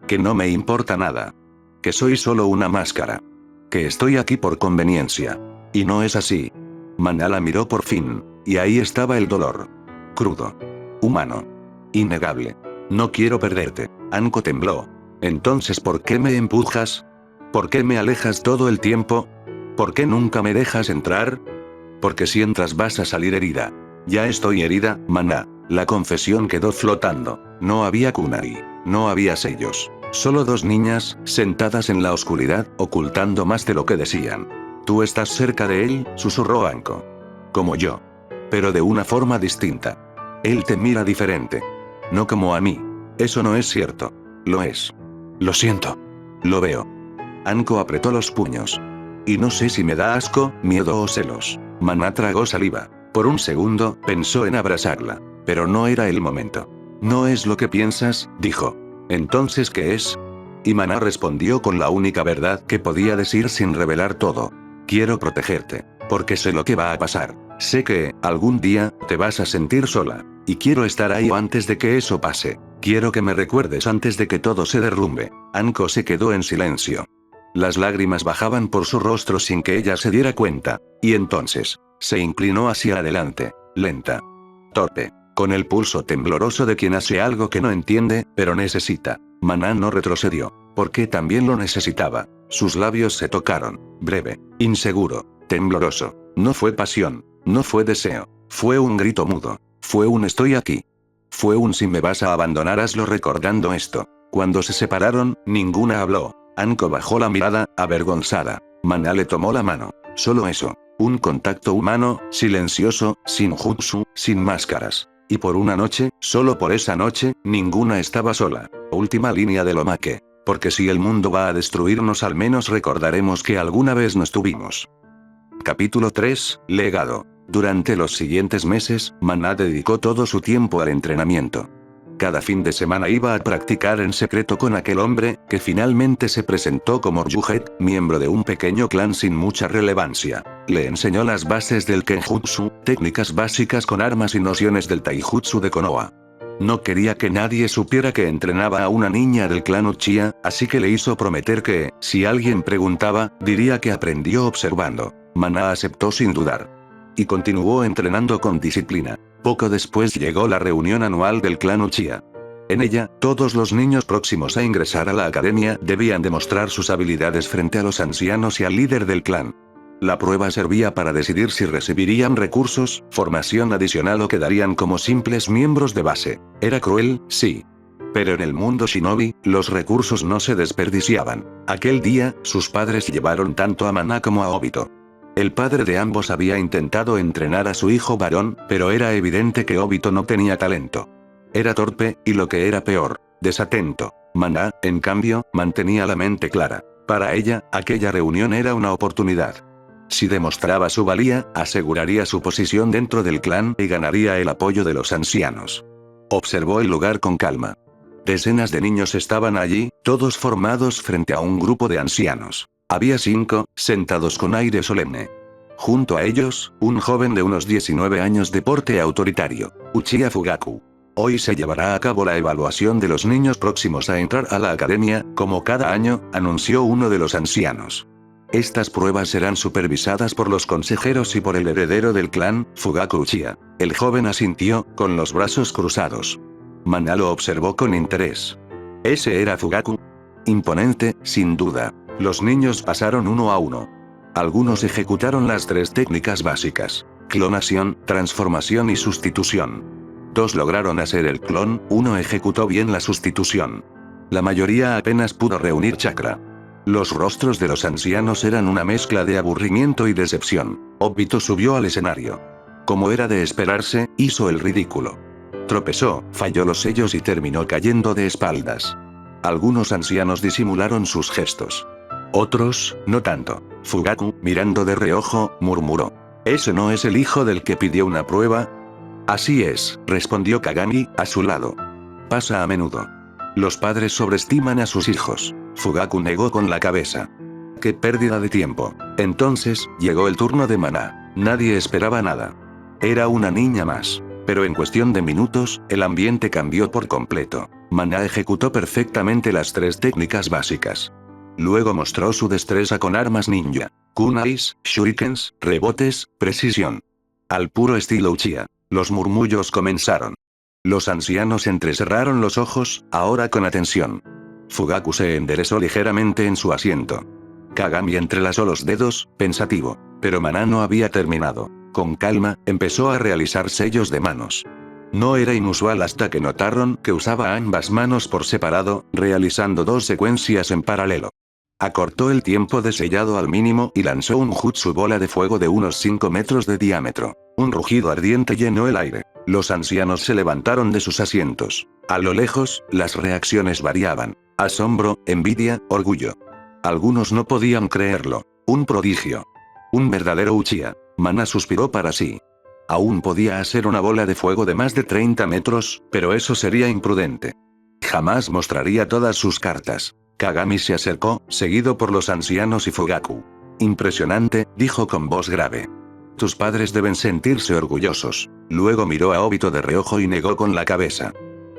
Que no me importa nada. Que soy solo una máscara. Que estoy aquí por conveniencia. Y no es así. Mana la miró por fin. Y ahí estaba el dolor. Crudo. Humano. Innegable. No quiero perderte. Anko tembló. Entonces, ¿por qué me empujas? ¿Por qué me alejas todo el tiempo? ¿Por qué nunca me dejas entrar? Porque si entras vas a salir herida. Ya estoy herida, Mana. La confesión quedó flotando. No había kunai. No había sellos. Solo dos niñas, sentadas en la oscuridad, ocultando más de lo que decían. Tú estás cerca de él, susurró Anko. Como yo. Pero de una forma distinta. Él te mira diferente. No como a mí. Eso no es cierto. Lo es. Lo siento. Lo veo. Anko apretó los puños. Y no sé si me da asco, miedo o celos. Mana tragó saliva. Por un segundo, pensó en abrazarla. Pero no era el momento. No es lo que piensas, dijo. ¿Entonces qué es? Y Mana respondió con la única verdad que podía decir sin revelar todo. Quiero protegerte. Porque sé lo que va a pasar. Sé que, algún día, te vas a sentir sola. Y quiero estar ahí antes de que eso pase. Quiero que me recuerdes antes de que todo se derrumbe. Anko se quedó en silencio. Las lágrimas bajaban por su rostro sin que ella se diera cuenta. Y entonces, se inclinó hacia adelante, lenta. Torpe. Con el pulso tembloroso de quien hace algo que no entiende, pero necesita. Mana no retrocedió. Porque también lo necesitaba. Sus labios se tocaron. Breve. Inseguro. Tembloroso. No fue pasión. No fue deseo. Fue un grito mudo. Fue un estoy aquí. Fue un si me vas a abandonar hazlo recordando esto. Cuando se separaron, ninguna habló. Anko bajó la mirada, avergonzada. Mana le tomó la mano. Solo eso. Un contacto humano, silencioso, sin jutsu, sin máscaras. Y por una noche, solo por esa noche, ninguna estaba sola. Última línea del Omake. Porque si el mundo va a destruirnos al menos recordaremos que alguna vez nos tuvimos. Capítulo 3, Legado. Durante los siguientes meses, Mana dedicó todo su tiempo al entrenamiento. Cada fin de semana iba a practicar en secreto con aquel hombre, que finalmente se presentó como Ryuget, miembro de un pequeño clan sin mucha relevancia. Le enseñó las bases del Kenjutsu, técnicas básicas con armas y nociones del Taijutsu de Konoha. No quería que nadie supiera que entrenaba a una niña del clan Uchiha, así que le hizo prometer que, si alguien preguntaba, diría que aprendió observando. Mana aceptó sin dudar. Y continuó entrenando con disciplina. Poco después llegó la reunión anual del clan Uchiha. En ella, todos los niños próximos a ingresar a la academia debían demostrar sus habilidades frente a los ancianos y al líder del clan. La prueba servía para decidir si recibirían recursos, formación adicional o quedarían como simples miembros de base. Era cruel, sí. Pero en el mundo shinobi, los recursos no se desperdiciaban. Aquel día, sus padres llevaron tanto a Mana como a Obito. El padre de ambos había intentado entrenar a su hijo varón, pero era evidente que Obito no tenía talento. Era torpe, y lo que era peor, desatento. Mana, en cambio, mantenía la mente clara. Para ella, aquella reunión era una oportunidad. Si demostraba su valía, aseguraría su posición dentro del clan y ganaría el apoyo de los ancianos. Observó el lugar con calma. Decenas de niños estaban allí, todos formados frente a un grupo de ancianos. Había 5, sentados con aire solemne. Junto a ellos, un joven de unos 19 años de porte autoritario, Uchiha Fugaku. Hoy se llevará a cabo la evaluación de los niños próximos a entrar a la academia, como cada año, anunció uno de los ancianos. Estas pruebas serán supervisadas por los consejeros y por el heredero del clan, Fugaku Uchiha. El joven asintió, con los brazos cruzados. Mana lo observó con interés. ¿Ese era Fugaku? Imponente, sin duda. Los niños pasaron uno a uno. Algunos ejecutaron las 3 técnicas básicas: clonación, transformación y sustitución. 2 lograron hacer el clon, 1 ejecutó bien la sustitución. La mayoría apenas pudo reunir chakra. Los rostros de los ancianos eran una mezcla de aburrimiento y decepción. Obito subió al escenario. Como era de esperarse, hizo el ridículo. Tropezó, falló los sellos y terminó cayendo de espaldas. Algunos ancianos disimularon sus gestos. Otros, no tanto. Fugaku, mirando de reojo, murmuró. ¿Ese no es el hijo del que pidió una prueba? Así es, respondió Kagami, a su lado. Pasa a menudo. Los padres sobreestiman a sus hijos. Fugaku negó con la cabeza. ¡Qué pérdida de tiempo! Entonces, llegó el turno de Mana. Nadie esperaba nada. Era una niña más. Pero en cuestión de minutos, el ambiente cambió por completo. Mana ejecutó perfectamente las 3 técnicas básicas. Luego mostró su destreza con armas ninja. Kunais, shurikens, rebotes, precisión. Al puro estilo Uchiha. Los murmullos comenzaron. Los ancianos entrecerraron los ojos, ahora con atención. Fugaku se enderezó ligeramente en su asiento. Kagami entrelazó los dedos, pensativo. Pero Mana no había terminado. Con calma, empezó a realizar sellos de manos. No era inusual hasta que notaron que usaba ambas manos por separado, realizando 2 secuencias en paralelo. Acortó el tiempo de sellado al mínimo y lanzó un jutsu bola de fuego de unos 5 metros de diámetro. Un rugido ardiente llenó el aire. Los ancianos se levantaron de sus asientos. A lo lejos, las reacciones variaban. Asombro, envidia, orgullo. Algunos no podían creerlo. Un prodigio. Un verdadero Uchiha. Mana suspiró para sí. Aún podía hacer una bola de fuego de más de 30 metros, pero eso sería imprudente. Jamás mostraría todas sus cartas. Kagami se acercó, seguido por los ancianos y Fugaku. Impresionante, dijo con voz grave. Tus padres deben sentirse orgullosos. Luego miró a Obito de reojo y negó con la cabeza.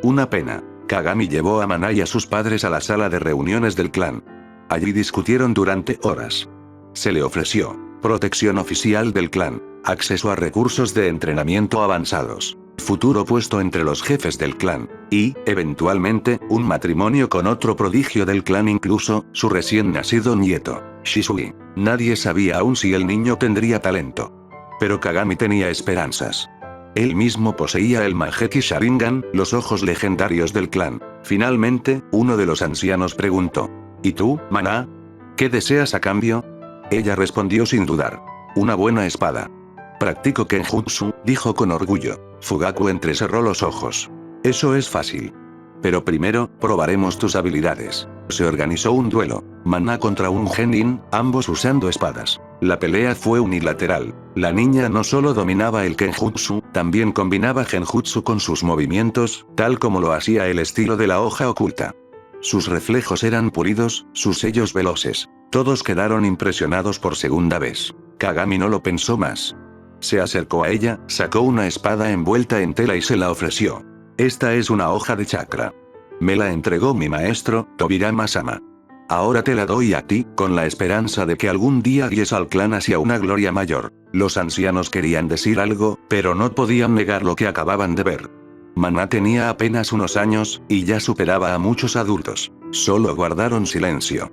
Una pena. Kagami llevó a Mana y a sus padres a la sala de reuniones del clan. Allí discutieron durante horas. Se le ofreció protección oficial del clan, acceso a recursos de entrenamiento avanzados, futuro puesto entre los jefes del clan, y, eventualmente, un matrimonio con otro prodigio del clan, incluso, su recién nacido nieto, Shisui. Nadie sabía aún si el niño tendría talento. Pero Kagami tenía esperanzas. Él mismo poseía el Mangekyou Sharingan, los ojos legendarios del clan. Finalmente, uno de los ancianos preguntó. ¿Y tú, Mana? ¿Qué deseas a cambio? Ella respondió sin dudar. Una buena espada. Practico Kenjutsu, dijo con orgullo. Fugaku entrecerró los ojos. Eso es fácil. Pero primero, probaremos tus habilidades. Se organizó un duelo. Mana contra un genin, ambos usando espadas. La pelea fue unilateral. La niña no solo dominaba el Kenjutsu, también combinaba Genjutsu con sus movimientos, tal como lo hacía el estilo de la hoja oculta. Sus reflejos eran pulidos, sus sellos veloces. Todos quedaron impresionados por segunda vez. Kagami no lo pensó más. Se acercó a ella, sacó una espada envuelta en tela y se la ofreció. Esta es una hoja de chakra. Me la entregó mi maestro, Tobirama-sama. Ahora te la doy a ti, con la esperanza de que algún día guíes al clan hacia una gloria mayor. Los ancianos querían decir algo, pero no podían negar lo que acababan de ver. Mana tenía apenas unos años, y ya superaba a muchos adultos. Solo guardaron silencio.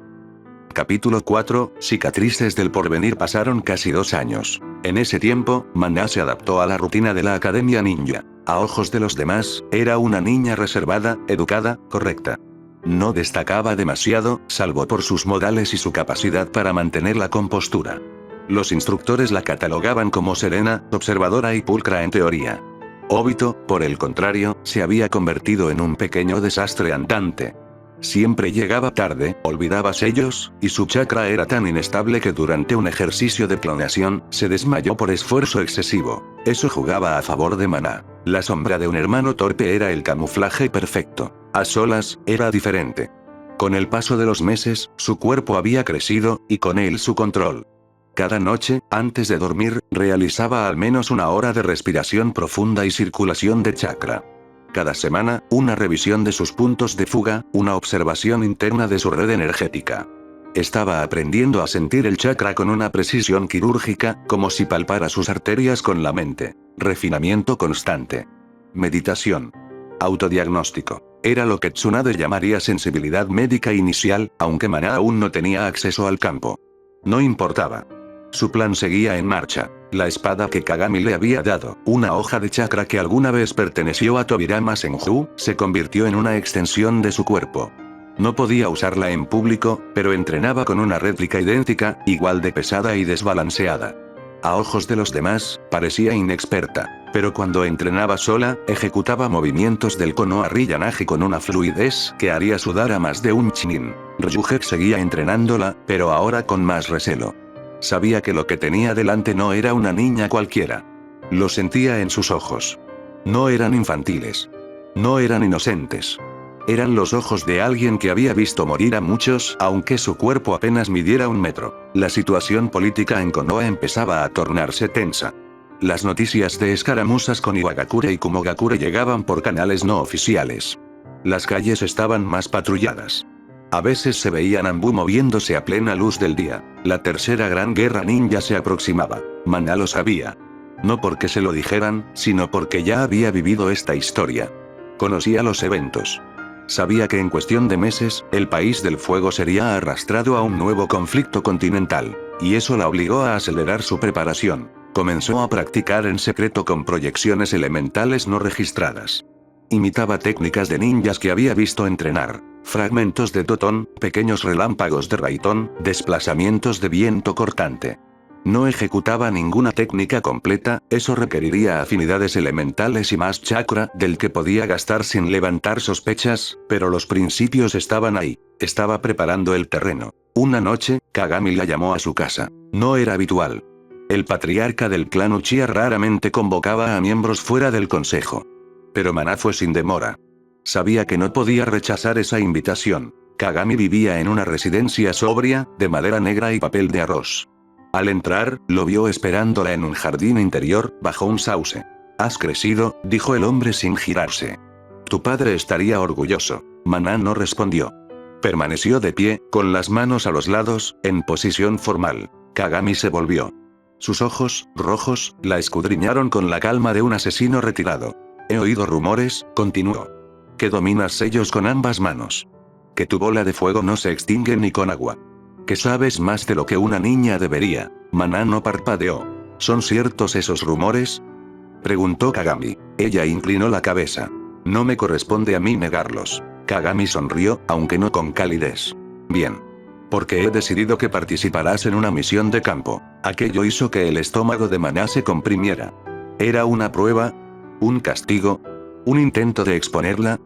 Capítulo 4, Cicatrices del porvenir. Pasaron casi 2 años. En ese tiempo, Mana se adaptó a la rutina de la Academia Ninja. A ojos de los demás, era una niña reservada, educada, correcta. No destacaba demasiado, salvo por sus modales y su capacidad para mantener la compostura. Los instructores la catalogaban como serena, observadora y pulcra en teoría. Obito, por el contrario, se había convertido en un pequeño desastre andante. Siempre llegaba tarde, olvidaba sellos, y su chakra era tan inestable que durante un ejercicio de clonación, se desmayó por esfuerzo excesivo. Eso jugaba a favor de Mana. La sombra de un hermano torpe era el camuflaje perfecto. A solas, era diferente. Con el paso de los meses, su cuerpo había crecido, y con él su control. Cada noche, antes de dormir, realizaba al menos 1 hora de respiración profunda y circulación de chakra. Cada semana, una revisión de sus puntos de fuga, una observación interna de su red energética. Estaba aprendiendo a sentir el chakra con una precisión quirúrgica, como si palpara sus arterias con la mente. Refinamiento constante. Meditación. Autodiagnóstico. Era lo que Tsunade llamaría sensibilidad médica inicial, aunque Mana aún no tenía acceso al campo. No importaba. Su plan seguía en marcha. La espada que Kagami le había dado, una hoja de chakra que alguna vez perteneció a Tobirama Senju, se convirtió en una extensión de su cuerpo. No podía usarla en público, pero entrenaba con una réplica idéntica, igual de pesada y desbalanceada. A ojos de los demás, parecía inexperta, pero cuando entrenaba sola, ejecutaba movimientos del Konoha Ryanaji con una fluidez que haría sudar a más de un Chunin. Ryujek seguía entrenándola, pero ahora con más recelo. Sabía que lo que tenía delante no era una niña cualquiera. Lo sentía en sus ojos. No eran infantiles. No eran inocentes. Eran los ojos de alguien que había visto morir a muchos, aunque su cuerpo apenas midiera 1 metro. La situación política en Konoha empezaba a tornarse tensa. Las noticias de escaramuzas con Iwagakure y Kumogakure llegaban por canales no oficiales. Las calles estaban más patrulladas. A veces se veía Nambu moviéndose a plena luz del día. La tercera gran guerra ninja se aproximaba. Mana lo sabía. No porque se lo dijeran, sino porque ya había vivido esta historia. Conocía los eventos. Sabía que en cuestión de meses, el país del fuego sería arrastrado a un nuevo conflicto continental. Y eso la obligó a acelerar su preparación. Comenzó a practicar en secreto con proyecciones elementales no registradas. Imitaba técnicas de ninjas que había visto entrenar. Fragmentos de Totón, pequeños relámpagos de Raitón, desplazamientos de viento cortante. No ejecutaba ninguna técnica completa, eso requeriría afinidades elementales y más chakra del que podía gastar sin levantar sospechas, pero los principios estaban ahí. Estaba preparando el terreno. Una noche, Kagami la llamó a su casa. No era habitual. El patriarca del clan Uchiha raramente convocaba a miembros fuera del consejo. Pero Mana fue sin demora. Sabía que no podía rechazar esa invitación. Kagami vivía en una residencia sobria, de madera negra y papel de arroz. Al entrar, lo vio esperándola en un jardín interior, bajo un sauce. «Has crecido», dijo el hombre sin girarse. «Tu padre estaría orgulloso». Mana no respondió. Permaneció de pie, con las manos a los lados, en posición formal. Kagami se volvió. Sus ojos, rojos, la escudriñaron con la calma de un asesino retirado. «He oído rumores», continuó. «Que dominas sellos con ambas manos. Que tu bola de fuego no se extingue ni con agua. Que sabes más de lo que una niña debería». Mana no parpadeó. «¿Son ciertos esos rumores?», preguntó Kagami. Ella inclinó la cabeza. «No me corresponde a mí negarlos». Kagami sonrió, aunque no con calidez. «Bien. Porque he decidido que participarás en una misión de campo». Aquello hizo que el estómago de Mana se comprimiera. ¿Era una prueba? ¿Un castigo? ¿Un intento de exponerla?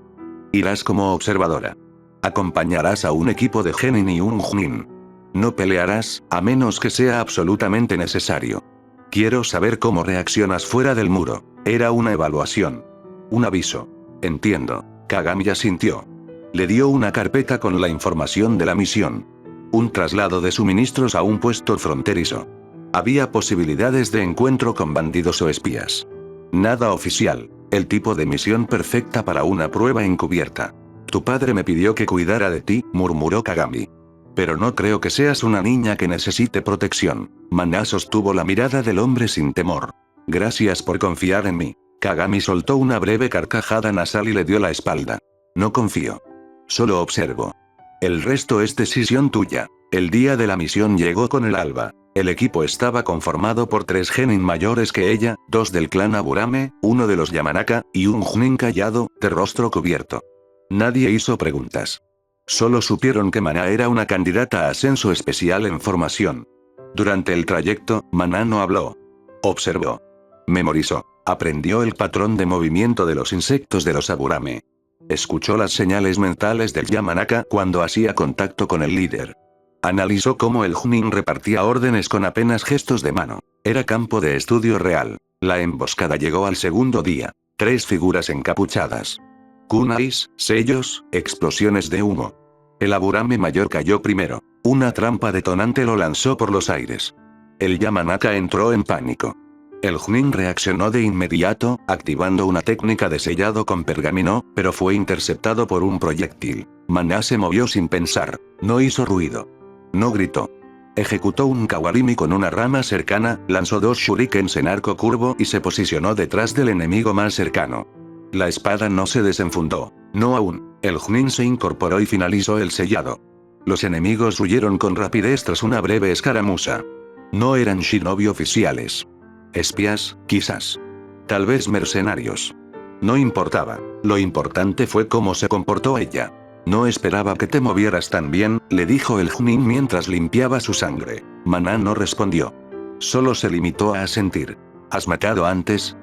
Irás como observadora. Acompañarás a un equipo de genin y un junin. No pelearás, a menos que sea absolutamente necesario. Quiero saber cómo reaccionas fuera del muro. Era una evaluación. Un aviso. Entiendo. Kagami asintió. Le dio una carpeta con la información de la misión. Un traslado de suministros a un puesto fronterizo. Había posibilidades de encuentro con bandidos o espías. Nada oficial. El tipo de misión perfecta para una prueba encubierta. Tu padre me pidió que cuidara de ti, murmuró Kagami. Pero no creo que seas una niña que necesite protección. Mana sostuvo la mirada del hombre sin temor. Gracias por confiar en mí. Kagami soltó una breve carcajada nasal y le dio la espalda. No confío. Solo observo. El resto es decisión tuya. El día de la misión llegó con el alba. El equipo estaba conformado por 3 genin mayores que ella, 2 del clan Aburame, 1 de los Yamanaka, y un junin callado, de rostro cubierto. Nadie hizo preguntas. Solo supieron que Mana era una candidata a ascenso especial en formación. Durante el trayecto, Mana no habló. Observó. Memorizó. Aprendió el patrón de movimiento de los insectos de los Aburame. Escuchó las señales mentales del Yamanaka cuando hacía contacto con el líder. Analizó cómo el junin repartía órdenes con apenas gestos de mano. Era campo de estudio real. La emboscada llegó al segundo día. 3 figuras encapuchadas. Kunais, sellos, explosiones de humo. El Aburame mayor cayó primero. Una trampa detonante lo lanzó por los aires. El Yamanaka entró en pánico. El junin reaccionó de inmediato, activando una técnica de sellado con pergamino, pero fue interceptado por un proyectil. Mana se movió sin pensar. No hizo ruido. No gritó. Ejecutó un kawarimi con una rama cercana, lanzó 2 shurikens en arco curvo y se posicionó detrás del enemigo más cercano. La espada no se desenfundó. No aún. El junin se incorporó y finalizó el sellado. Los enemigos huyeron con rapidez tras una breve escaramuza. No eran shinobi oficiales. Espías, quizás. Tal vez mercenarios. No importaba. Lo importante fue cómo se comportó ella. No esperaba que te movieras tan bien, le dijo el junin mientras limpiaba su sangre. Mana no respondió. Solo se limitó a asentir. ¿Has matado antes?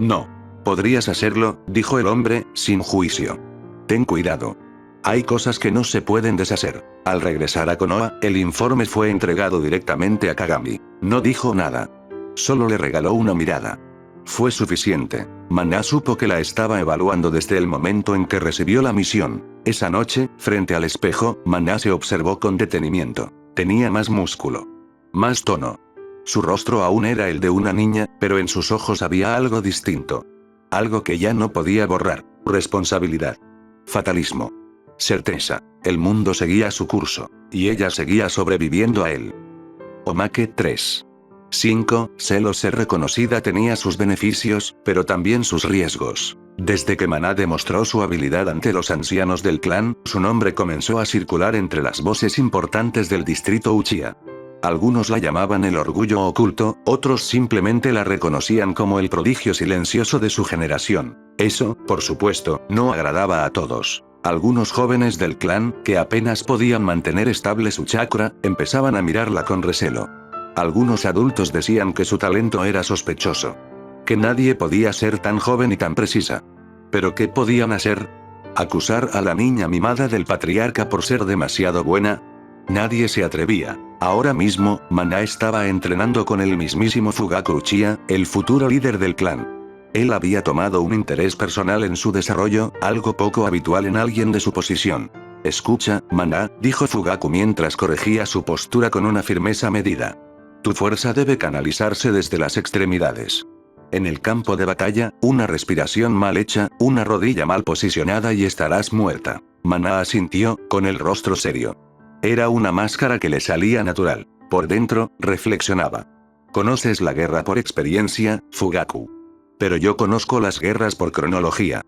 No. Podrías hacerlo, dijo el hombre, sin juicio. Ten cuidado. Hay cosas que no se pueden deshacer. Al regresar a Konoha, el informe fue entregado directamente a Kagami. No dijo nada. Solo le regaló una mirada. Fue suficiente. Mana supo que la estaba evaluando desde el momento en que recibió la misión. Esa noche, frente al espejo, Mana se observó con detenimiento. Tenía más músculo. Más tono. Su rostro aún era el de una niña, pero en sus ojos había algo distinto. Algo que ya no podía borrar. Responsabilidad. Fatalismo. Certeza. El mundo seguía su curso, y ella seguía sobreviviendo a él. Omake 3. 5. Solo ser reconocida tenía sus beneficios, pero también sus riesgos. Desde que Maná demostró su habilidad ante los ancianos del clan, su nombre comenzó a circular entre las voces importantes del distrito Uchiha. Algunos la llamaban el orgullo oculto, otros simplemente la reconocían como el prodigio silencioso de su generación. Eso, por supuesto, no agradaba a todos. Algunos jóvenes del clan, que apenas podían mantener estable su chakra, empezaban a mirarla con recelo. Algunos adultos decían que su talento era sospechoso. Que nadie podía ser tan joven y tan precisa. ¿Pero qué podían hacer? ¿Acusar a la niña mimada del patriarca por ser demasiado buena? Nadie se atrevía. Ahora mismo, Maná estaba entrenando con el mismísimo Fugaku Uchiha, el futuro líder del clan. Él había tomado un interés personal en su desarrollo, algo poco habitual en alguien de su posición. Escucha, Maná, dijo Fugaku mientras corregía su postura con una firmeza medida. Tu fuerza debe canalizarse desde las extremidades. En el campo de batalla, una respiración mal hecha, una rodilla mal posicionada y estarás muerta. Maná asintió, con el rostro serio. Era una máscara que le salía natural. Por dentro, reflexionaba. Conoces la guerra por experiencia, Fugaku. Pero yo conozco las guerras por cronología.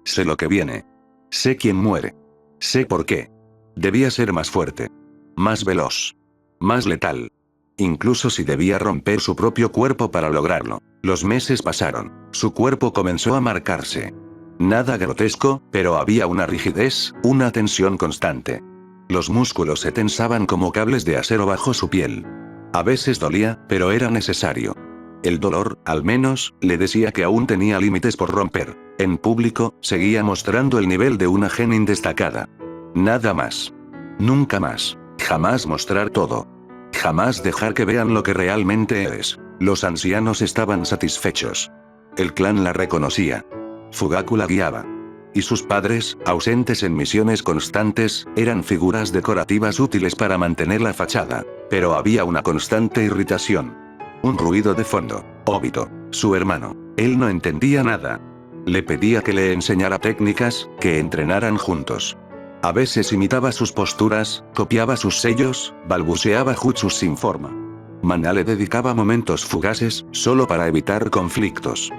Sé lo que viene. Sé quién muere. Sé por qué. Debía ser más fuerte. Más veloz. Más letal. Incluso si debía romper su propio cuerpo para lograrlo. Los meses pasaron. Su cuerpo comenzó a marcarse. Nada grotesco, pero había una rigidez, una tensión constante. Los músculos se tensaban como cables de acero bajo su piel. A veces dolía, pero era necesario. El dolor, al menos, le decía que aún tenía límites por romper. En público, seguía mostrando el nivel de una genin destacada. Nada más. Nunca más. Jamás mostrar todo. Jamás dejar que vean lo que realmente eres. Los ancianos estaban satisfechos. El clan la reconocía. Fugaku la guiaba. Y sus padres, ausentes en misiones constantes, eran figuras decorativas útiles para mantener la fachada. Pero había una constante irritación. Un ruido de fondo. Obito, su hermano. Él no entendía nada. Le pedía que le enseñara técnicas, que entrenaran juntos. A veces imitaba sus posturas, copiaba sus sellos, balbuceaba jutsus sin forma. Maná le dedicaba momentos fugaces, solo para evitar conflictos.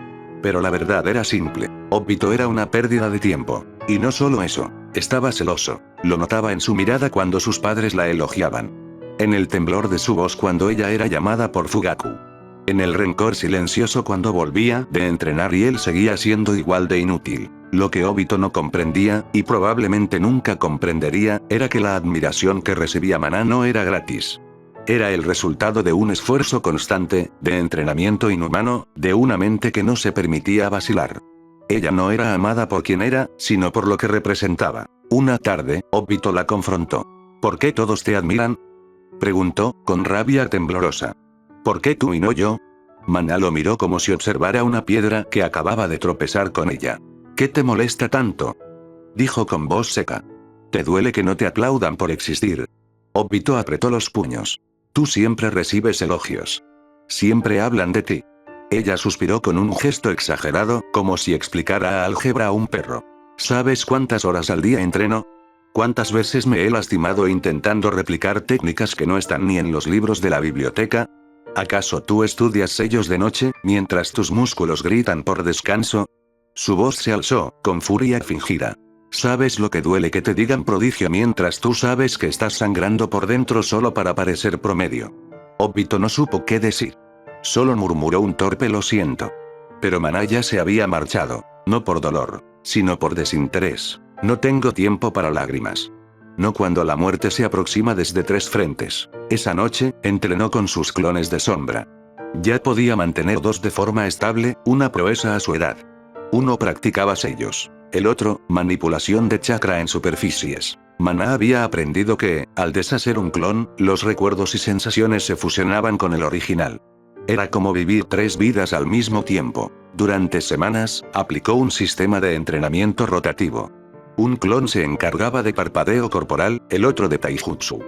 Pero la verdad era simple. Obito era una pérdida de tiempo. Y no solo eso, estaba celoso. Lo notaba en su mirada cuando sus padres la elogiaban. En el temblor de su voz cuando ella era llamada por Fugaku. En el rencor silencioso cuando volvía de entrenar y él seguía siendo igual de inútil. Lo que Obito no comprendía, y probablemente nunca comprendería, era que la admiración que recibía Maná no era gratis. Era el resultado de un esfuerzo constante, de entrenamiento inhumano, de una mente que no se permitía vacilar. Ella no era amada por quien era, sino por lo que representaba. Una tarde, Obito la confrontó. ¿Por qué todos te admiran?, preguntó, con rabia temblorosa. ¿Por qué tú y no yo? Maná lo miró como si observara una piedra que acababa de tropezar con ella. ¿Qué te molesta tanto?, dijo con voz seca. ¿Te duele que no te aplaudan por existir? Obito apretó los puños. Tú siempre recibes elogios. Siempre hablan de ti. Ella suspiró con un gesto exagerado, como si explicara álgebra a un perro. ¿Sabes cuántas horas al día entreno? ¿Cuántas veces me he lastimado intentando replicar técnicas que no están ni en los libros de la biblioteca? ¿Acaso tú estudias sellos de noche, mientras tus músculos gritan por descanso? Su voz se alzó, con furia fingida. ¿Sabes lo que duele que te digan prodigio mientras tú sabes que estás sangrando por dentro solo para parecer promedio? Obito no supo qué decir. Solo murmuró un torpe lo siento. Pero Maná ya se había marchado, no por dolor, sino por desinterés. No tengo tiempo para lágrimas. No cuando la muerte se aproxima desde 3 frentes. Esa noche, entrenó con sus clones de sombra. Ya podía mantener 2 de forma estable, una proeza a su edad. Uno practicaba sellos. El otro, manipulación de chakra en superficies. Maná había aprendido que, al deshacer un clon, los recuerdos y sensaciones se fusionaban con el original. Era como vivir 3 vidas al mismo tiempo. Durante semanas, aplicó un sistema de entrenamiento rotativo. Un clon se encargaba de parpadeo corporal, el otro de taijutsu.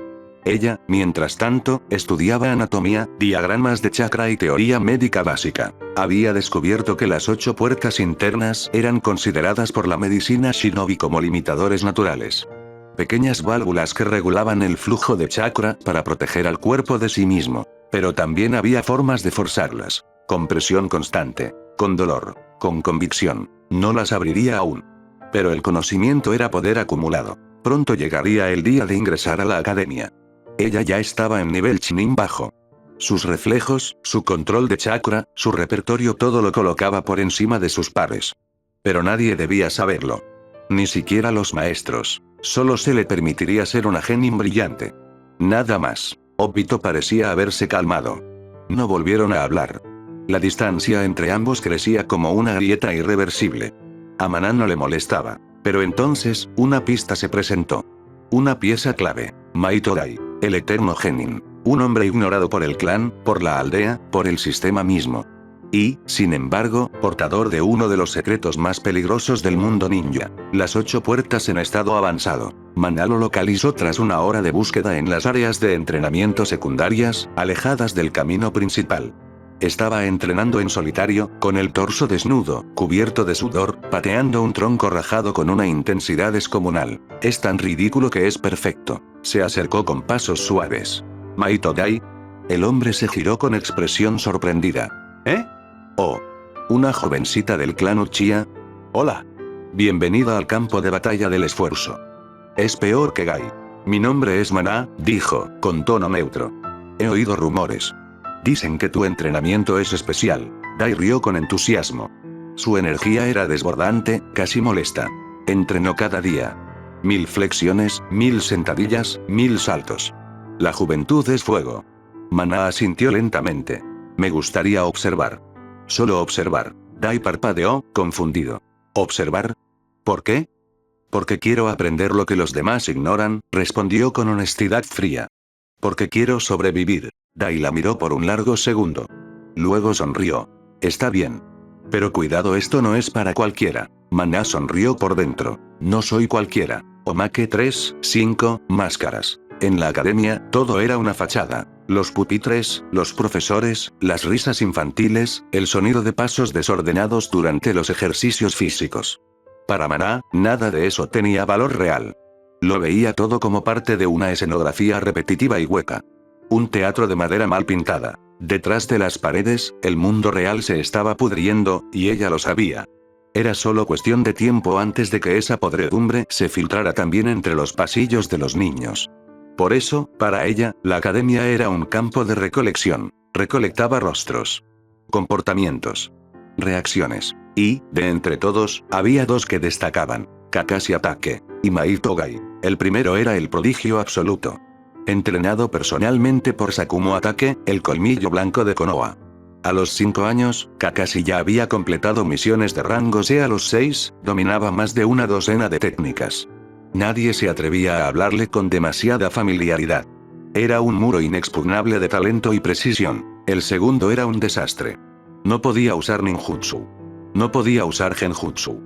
Ella, mientras tanto, estudiaba anatomía, diagramas de chakra y teoría médica básica. Había descubierto que las 8 puertas internas eran consideradas por la medicina shinobi como limitadores naturales. Pequeñas válvulas que regulaban el flujo de chakra para proteger al cuerpo de sí mismo. Pero también había formas de forzarlas. Con presión constante, con dolor, con convicción. No las abriría aún. Pero el conocimiento era poder acumulado. Pronto llegaría el día de ingresar a la academia. Ella ya estaba en nivel Chunin bajo. Sus reflejos, su control de chakra, su repertorio todo lo colocaba por encima de sus pares. Pero nadie debía saberlo. Ni siquiera los maestros. Solo se le permitiría ser una genin brillante. Nada más. Obito parecía haberse calmado. No volvieron a hablar. La distancia entre ambos crecía como una grieta irreversible. A Maná no le molestaba. Pero entonces, una pista se presentó. Una pieza clave. Maito Gai, el eterno genin. Un hombre ignorado por el clan, por la aldea, por el sistema mismo. Y, sin embargo, portador de uno de los secretos más peligrosos del mundo ninja. Las 8 puertas en estado avanzado. Maná lo localizó tras una hora de búsqueda en las áreas de entrenamiento secundarias, alejadas del camino principal. Estaba entrenando en solitario, con el torso desnudo, cubierto de sudor, pateando un tronco rajado con una intensidad descomunal. Es tan ridículo que es perfecto. Se acercó con pasos suaves. Maito Gai. El hombre se giró con expresión sorprendida. ¿Eh? Oh. Una jovencita del clan Uchiha. Hola. Bienvenida al campo de batalla del esfuerzo. Es peor que Gai. Mi nombre es Maná, dijo, con tono neutro. He oído rumores. Dicen que tu entrenamiento es especial. Gai rió con entusiasmo. Su energía era desbordante, casi molesta. Entrenó cada día. 1000 flexiones, 1000 sentadillas, 1000 saltos. La juventud es fuego. Maná asintió lentamente. Me gustaría observar. Solo observar. Gai parpadeó, confundido. ¿Observar? ¿Por qué? Porque quiero aprender lo que los demás ignoran, respondió con honestidad fría. Porque quiero sobrevivir. Gai la miró por un largo segundo. Luego sonrió. Está bien. Pero cuidado, esto no es para cualquiera. Maná sonrió por dentro. No soy cualquiera. Omake 3, 5, máscaras. En la academia, todo era una fachada. Los pupitres, los profesores, las risas infantiles, el sonido de pasos desordenados durante los ejercicios físicos. Para Maná, nada de eso tenía valor real. Lo veía todo como parte de una escenografía repetitiva y hueca. Un teatro de madera mal pintada. Detrás de las paredes, el mundo real se estaba pudriendo, y ella lo sabía. Era solo cuestión de tiempo antes de que esa podredumbre se filtrara también entre los pasillos de los niños. Por eso, para ella, la academia era un campo de recolección. Recolectaba rostros, comportamientos, reacciones. Y, de entre todos, había 2 que destacaban. Kakashi Atake y Maito Gai. El primero era el prodigio absoluto. Entrenado personalmente por Sakumo Atake, el colmillo blanco de Konoha. A los 5 años, Kakashi ya había completado misiones de rango C. A los 6, dominaba más de una docena de técnicas. Nadie se atrevía a hablarle con demasiada familiaridad. Era un muro inexpugnable de talento y precisión. El segundo era un desastre. No podía usar ninjutsu. No podía usar genjutsu.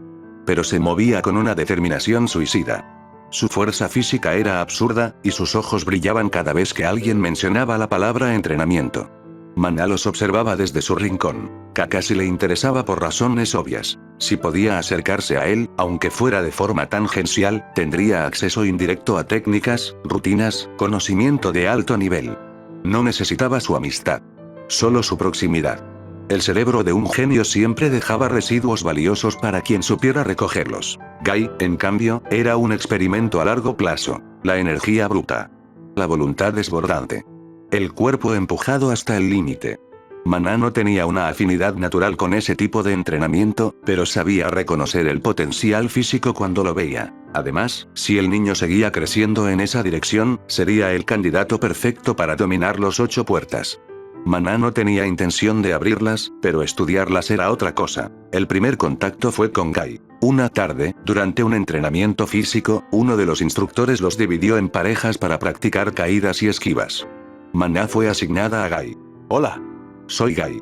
Pero se movía con una determinación suicida. Su fuerza física era absurda, y sus ojos brillaban cada vez que alguien mencionaba la palabra entrenamiento. Maná los observaba desde su rincón. Kakashi le interesaba por razones obvias. Si podía acercarse a él, aunque fuera de forma tangencial, tendría acceso indirecto a técnicas, rutinas, conocimiento de alto nivel. No necesitaba su amistad. Solo su proximidad. El cerebro de un genio siempre dejaba residuos valiosos para quien supiera recogerlos. Gai, en cambio, era un experimento a largo plazo. La energía bruta. La voluntad desbordante. El cuerpo empujado hasta el límite. Maná no tenía una afinidad natural con ese tipo de entrenamiento, pero sabía reconocer el potencial físico cuando lo veía. Además, si el niño seguía creciendo en esa dirección, sería el candidato perfecto para dominar los 8 puertas. Maná no tenía intención de abrirlas, pero estudiarlas era otra cosa. El primer contacto fue con Gai. Una tarde, durante un entrenamiento físico, uno de los instructores los dividió en parejas para practicar caídas y esquivas. Maná fue asignada a Gai. «Hola. Soy Gai»,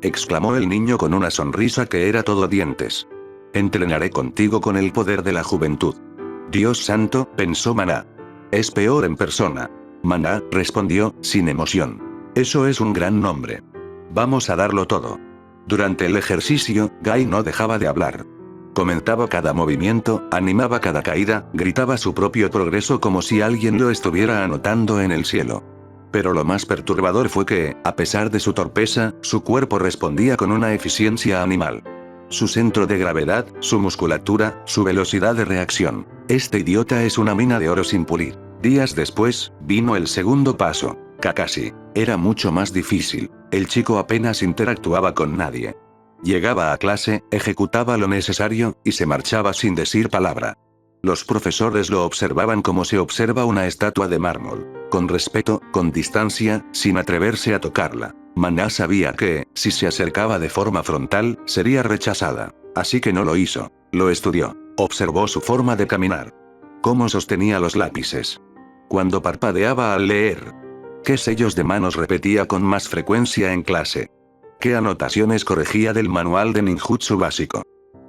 exclamó el niño con una sonrisa que era todo dientes. «Entrenaré contigo con el poder de la juventud». Dios santo, pensó Maná. Es peor en persona. Maná respondió, sin emoción. Eso es un gran nombre. Vamos a darlo todo. Durante el ejercicio, Guy no dejaba de hablar. Comentaba cada movimiento, animaba cada caída, gritaba su propio progreso como si alguien lo estuviera anotando en el cielo. Pero lo más perturbador fue que, a pesar de su torpeza, su cuerpo respondía con una eficiencia animal. Su centro de gravedad, su musculatura, su velocidad de reacción. Este idiota es una mina de oro sin pulir. Días después, vino el segundo paso. Kakashi. Era mucho más difícil. El chico apenas interactuaba con nadie. Llegaba a clase, ejecutaba lo necesario, y se marchaba sin decir palabra. Los profesores lo observaban como se observa una estatua de mármol. Con respeto, con distancia, sin atreverse a tocarla. Maná sabía que, si se acercaba de forma frontal, sería rechazada. Así que no lo hizo. Lo estudió. Observó su forma de caminar. Cómo sostenía los lápices. Cuando parpadeaba al leer. ¿Qué sellos de manos repetía con más frecuencia en clase? ¿Qué anotaciones corregía del manual de ninjutsu básico?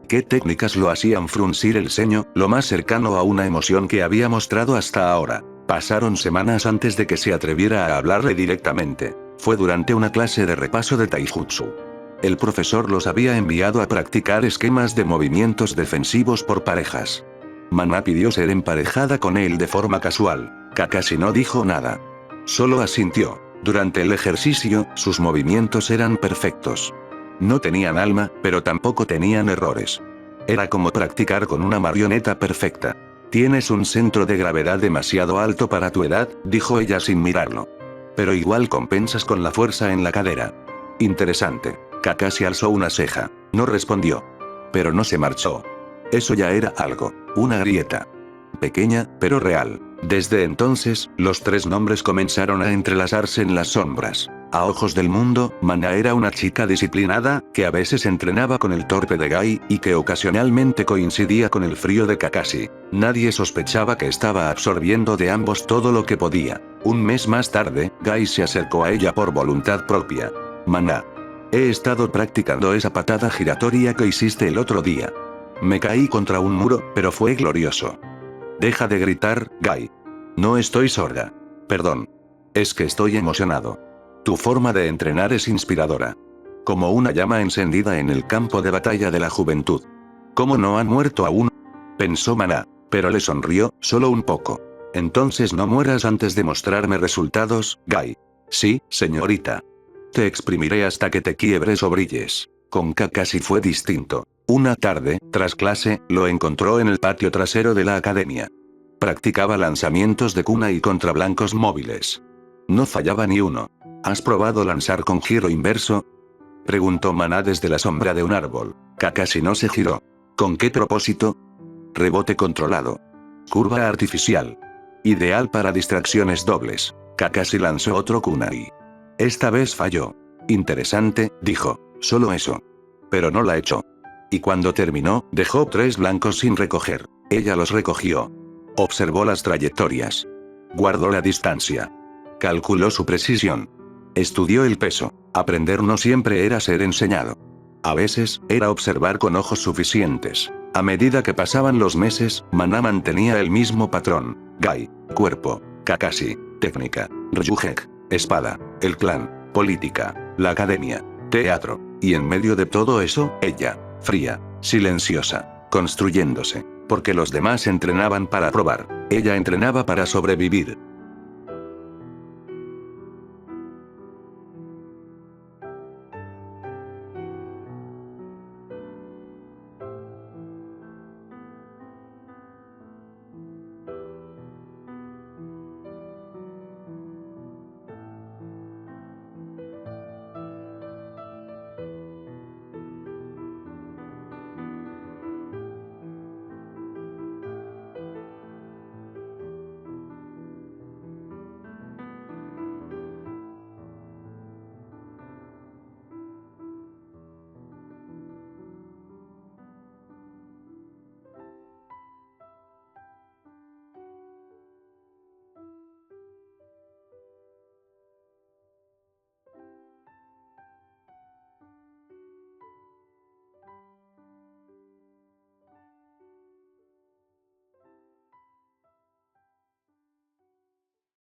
¿Qué técnicas lo hacían fruncir el ceño, lo más cercano a una emoción que había mostrado hasta ahora? Pasaron semanas antes de que se atreviera a hablarle directamente. Fue durante una clase de repaso de taijutsu. El profesor los había enviado a practicar esquemas de movimientos defensivos por parejas. Maná pidió ser emparejada con él de forma casual. Kakashi no dijo nada. Solo asintió. Durante el ejercicio, sus movimientos eran perfectos. No tenían alma, pero tampoco tenían errores. Era como practicar con una marioneta perfecta. Tienes un centro de gravedad demasiado alto para tu edad, dijo ella sin mirarlo. Pero igual compensas con la fuerza en la cadera. Interesante. Kakashi alzó una ceja. No respondió. Pero no se marchó. Eso ya era algo. Una grieta. Pequeña, pero real. Desde entonces, los tres nombres comenzaron a entrelazarse en las sombras. A ojos del mundo, Maná era una chica disciplinada, que a veces entrenaba con el torpe de Guy, y que ocasionalmente coincidía con el frío de Kakashi. Nadie sospechaba que estaba absorbiendo de ambos todo lo que podía. Un mes más tarde, Guy se acercó a ella por voluntad propia. Maná. He estado practicando esa patada giratoria que hiciste el otro día. Me caí contra un muro, pero fue glorioso. Deja de gritar, Guy. No estoy sorda. Perdón. Es que estoy emocionado. Tu forma de entrenar es inspiradora. Como una llama encendida en el campo de batalla de la juventud. ¿Cómo no han muerto aún? Pensó Maná, pero le sonrió, solo un poco. Entonces no mueras antes de mostrarme resultados, Guy. Sí, señorita. Te exprimiré hasta que te quiebres o brilles. Con Kakashi fue distinto. Una tarde, tras clase, lo encontró en el patio trasero de la academia. Practicaba lanzamientos de cuna y contra blancos móviles. No fallaba ni uno. ¿Has probado lanzar con giro inverso? Preguntó Maná desde la sombra de un árbol. Kakashi no se giró. ¿Con qué propósito? Rebote controlado. Curva artificial. Ideal para distracciones dobles. Kakashi lanzó otro kunai. Esta vez falló. Interesante, dijo. Solo eso. Pero no la echó. Y cuando terminó, dejó 3 blancos sin recoger. Ella los recogió. Observó las trayectorias. Guardó la distancia. Calculó su precisión. Estudió el peso. Aprender no siempre era ser enseñado. A veces, era observar con ojos suficientes. A medida que pasaban los meses, Maná mantenía el mismo patrón. Guy. Cuerpo. Kakashi. Técnica. Ryujek. Espada. El clan. Política. La academia. Teatro. Y en medio de todo eso, ella. Fría. Silenciosa. Construyéndose. Porque los demás entrenaban para probar. Ella entrenaba para sobrevivir.